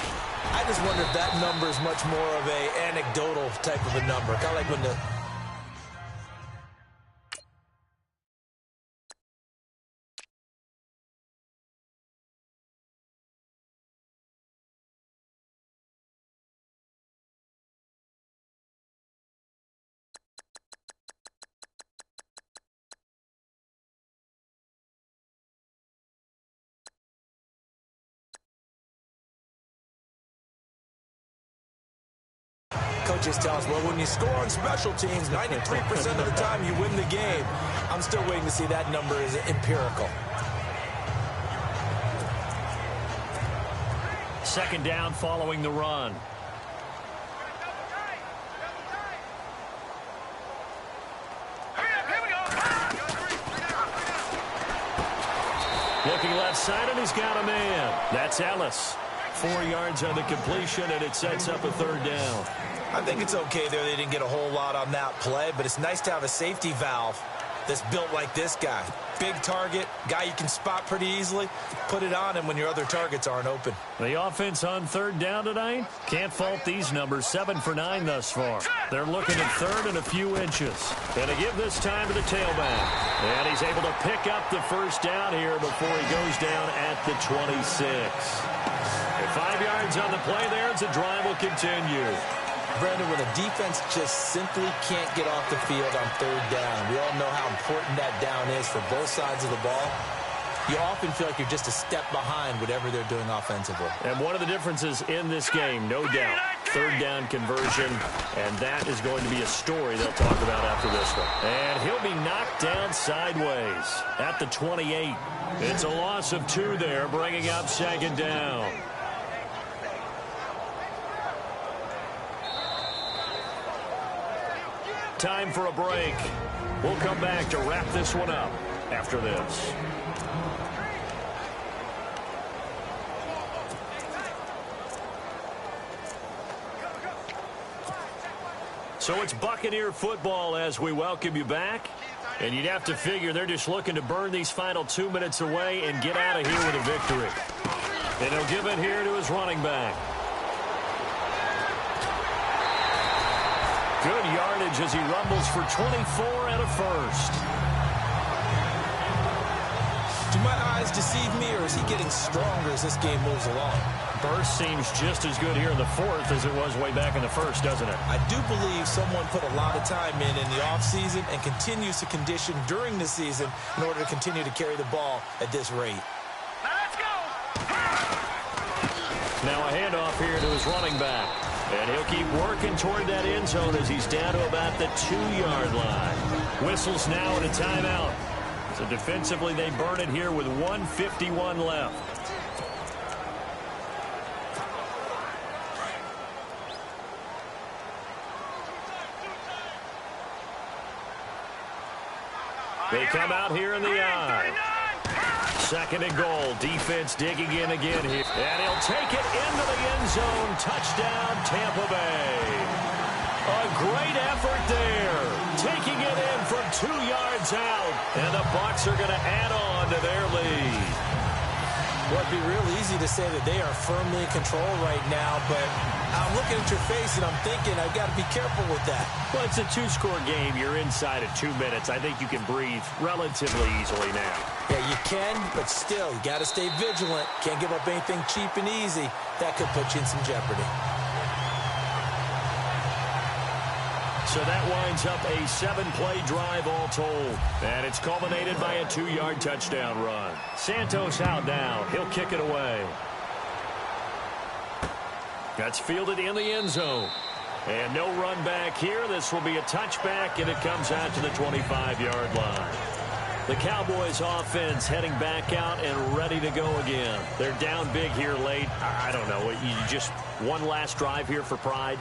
I just wonder if that number is much more of a anecdotal type of a number. Kind of like when the... Coaches tell us, well, when you score on special teams, 93% of the time you win the game. I'm still waiting to see that number is empirical. Second down following the run. Looking left side, and he's got a man. That's Ellis. 4 yards on the completion, and it sets up a 3rd down. I think it's okay there. They didn't get a whole lot on that play, but it's nice to have a safety valve that's built like this guy. Big target, guy you can spot pretty easily. Put it on him when your other targets aren't open. The offense on 3rd down tonight. Can't fault these numbers. 7 for 9 thus far. They're looking at 3rd and a few inches. And to give this time to the tailback. And he's able to pick up the first down here before he goes down at the 26. And 5 yards on the play there as the drive will continue. Brandon, when a defense just simply can't get off the field on 3rd down, we all know how important that down is for both sides of the ball. You often feel like you're just a step behind whatever they're doing offensively. And one of the differences in this game, no doubt, 3rd down conversion, and that is going to be a story they'll talk about after this one. And he'll be knocked down sideways at the 28. It's a loss of 2 there, bringing up 2nd down. Time for a break. We'll come back to wrap this one up after this. So it's Buccaneer football as we welcome you back. And you'd have to figure they're just looking to burn these final 2 minutes away and get out of here with a victory. And he'll give it here to his running back. Good yardage as he rumbles for 24 and a first. Do my eyes deceive me, or is he getting stronger as this game moves along? Burst seems just as good here in the 4th as it was way back in the 1st, doesn't it? I do believe someone put a lot of time in the offseason and continues to condition during the season in order to continue to carry the ball at this rate. Now let's go. Now a handoff here to his running back. And he'll keep working toward that end zone as he's down to about the 2-yard line. Whistles now and a timeout. So defensively, they burn it here with 1:51 left. They come out here in the eye. 2nd and goal. Defense digging in again here. And he'll take it into the end zone. Touchdown, Tampa Bay. A great effort there. Taking it in from 2 yards out. And the Bucs are going to add on to their lead. Well, it'd be real easy to say that they are firmly in control right now, but I'm looking at your face and I'm thinking I've got to be careful with that. Well, it's a 2-score game. You're inside of 2 minutes. I think you can breathe relatively easily now. Yeah, you can, but still, you got to stay vigilant. Can't give up anything cheap and easy. That could put you in some jeopardy. So that winds up a 7-play drive all told. And it's culminated by a 2-yard touchdown run. Santos out now. He'll kick it away. That's fielded in the end zone. And no run back here. This will be a touchback, and it comes out to the 25-yard line. The Cowboys offense heading back out and ready to go again. They're down big here late. I don't know. You just one last drive here for pride?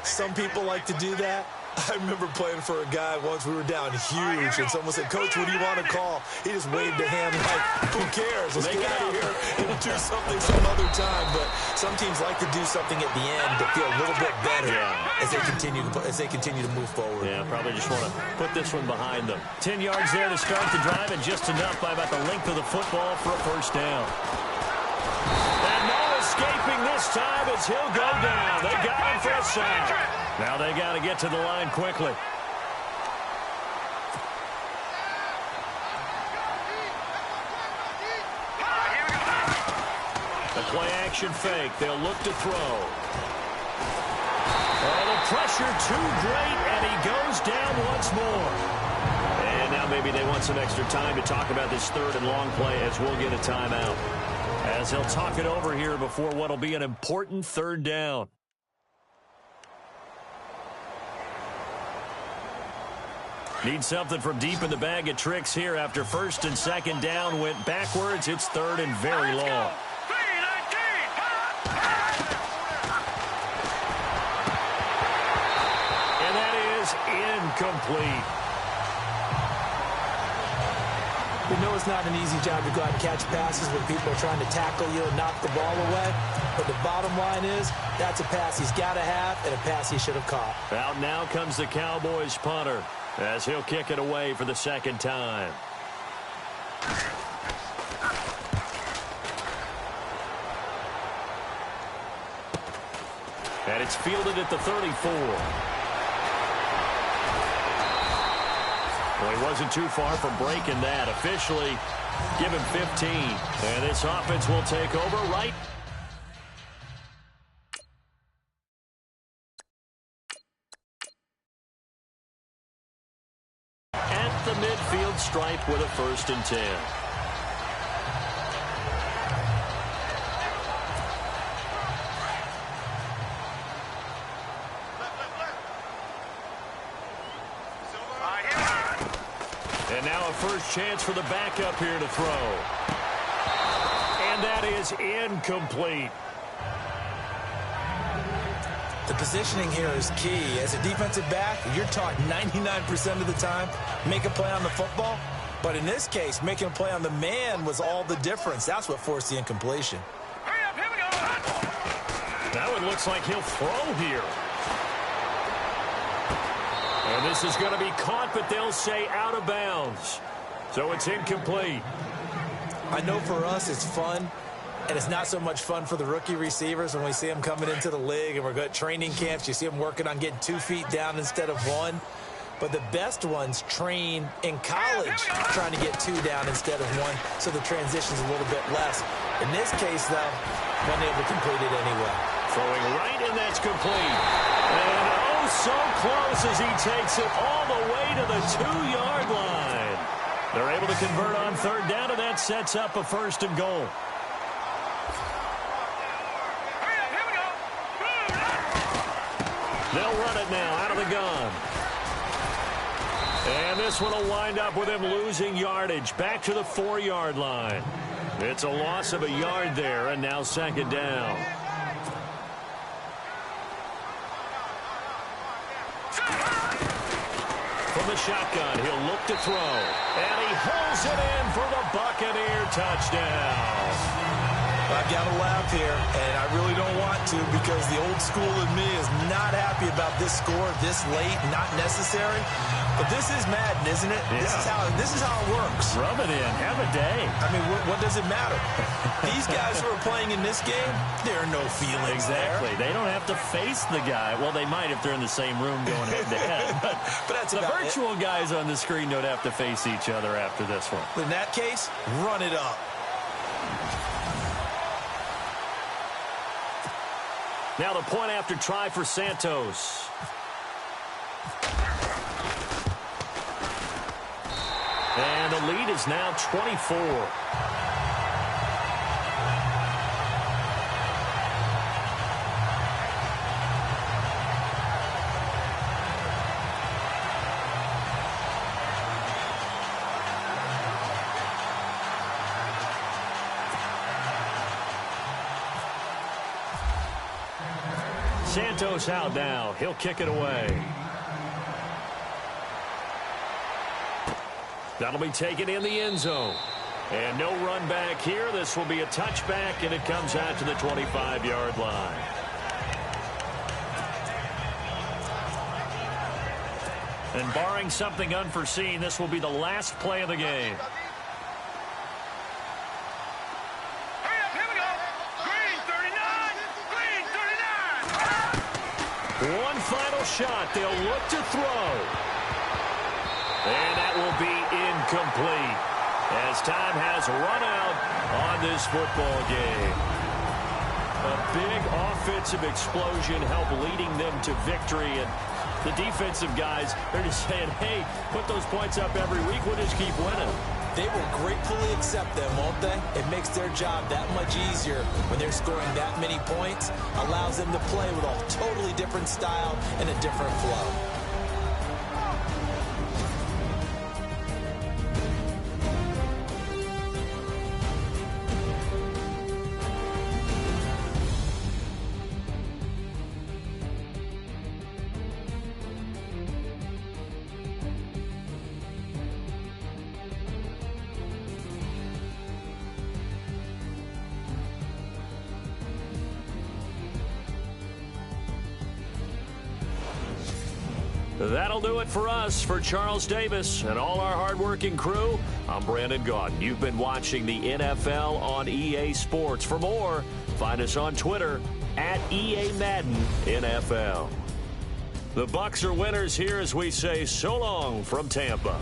Some people like to do that. I remember playing for a guy once. We were down huge, and someone said, "Coach, what do you want to call?" He just waved a hand like, "Who cares? Let's get out of here and do something some other time." But some teams like to do something at the end to feel a little bit better as they continue to move forward. Yeah, probably just want to put this one behind them. 10 yards there to start the drive, and just enough by about the length of the football for a first down. And no escaping this time as he'll go down. They got him for a sack. Now they got to get to the line quickly. The play-action fake. They'll look to throw. Oh, the pressure too great, and he goes down once more. And now maybe they want some extra time to talk about this 3rd and long play as we'll get a timeout. As they'll talk it over here before what will be an important 3rd down. Need something from deep in the bag of tricks here after 1st and 2nd down went backwards. It's 3rd and very long. And that is incomplete. We know it's not an easy job to go out and catch passes when people are trying to tackle you and knock the ball away. But the bottom line is, that's a pass he's got to have and a pass he should have caught. Out now comes the Cowboys punter as he'll kick it away for the 2nd time. And it's fielded at the 34. Well, he wasn't too far from breaking that. Officially, give him 15. And this offense will take over right. At the midfield stripe with a 1st and 10. And now a first chance for the backup here to throw. And that is incomplete. The positioning here is key. As a defensive back, you're taught 99% of the time, make a play on the football. But in this case, making a play on the man was all the difference. That's what forced the incompletion. Hurry up, here we go. That one looks like he'll throw here. And this is going to be caught, but they'll say out of bounds. So it's incomplete. I know for us it's fun, and it's not so much fun for the rookie receivers when we see them coming into the league and we're going to training camps. You see them working on getting 2 feet down instead of 1. But the best ones train in college trying to get 2 down instead of 1, so the transition's a little bit less. In this case, though, wasn't able to complete it anyway. Throwing right, and that's complete. And oh, so close as he takes it all the way to the 2-yard line. They're able to convert on 3rd down, and that sets up a 1st and goal. Hurry up, here we go. They'll run it now out of the gun. And this one will wind up with him losing yardage back to the 4-yard line. It's a loss of a yard there, and now second down. From the shotgun, he'll look to throw. And he holds it in for the Buccaneer touchdown. I've got to laugh here, and I really don't want to because the old school in me is not happy about this score this late, not necessary. But this is Madden, isn't it? Yeah. This is how it works. Rub it in. Have a day. I mean, what does it matter? These guys who are playing in this game, there are no feelings exactly. there. They don't have to face the guy. Well, they might if they're in the same room going head-to-head. But that's the virtual guys on the screen don't have to face each other after this one. In that case, run it up. Now the point after try for Santos. And the lead is now 24. Santos out now. He'll kick it away. That'll be taken in the end zone. And no run back here. This will be a touchback, and it comes out to the 25-yard line. And barring something unforeseen, this will be the last play of the game. One final shot. They'll look to throw. And that will be incomplete as time has run out on this football game. A big offensive explosion helped leading them to victory. And the defensive guys, they're just saying, hey, put those points up every week. We'll just keep winning. They will gratefully accept them, won't they? It makes their job that much easier when they're scoring that many points. Allows them to play with a totally different style and a different flow. That'll do it for us. For Charles Davis and all our hardworking crew, I'm Brandon Gaudin. You've been watching the NFL on EA Sports. For more, find us on Twitter at EA Madden NFL. The Bucs are winners here as we say so long from Tampa.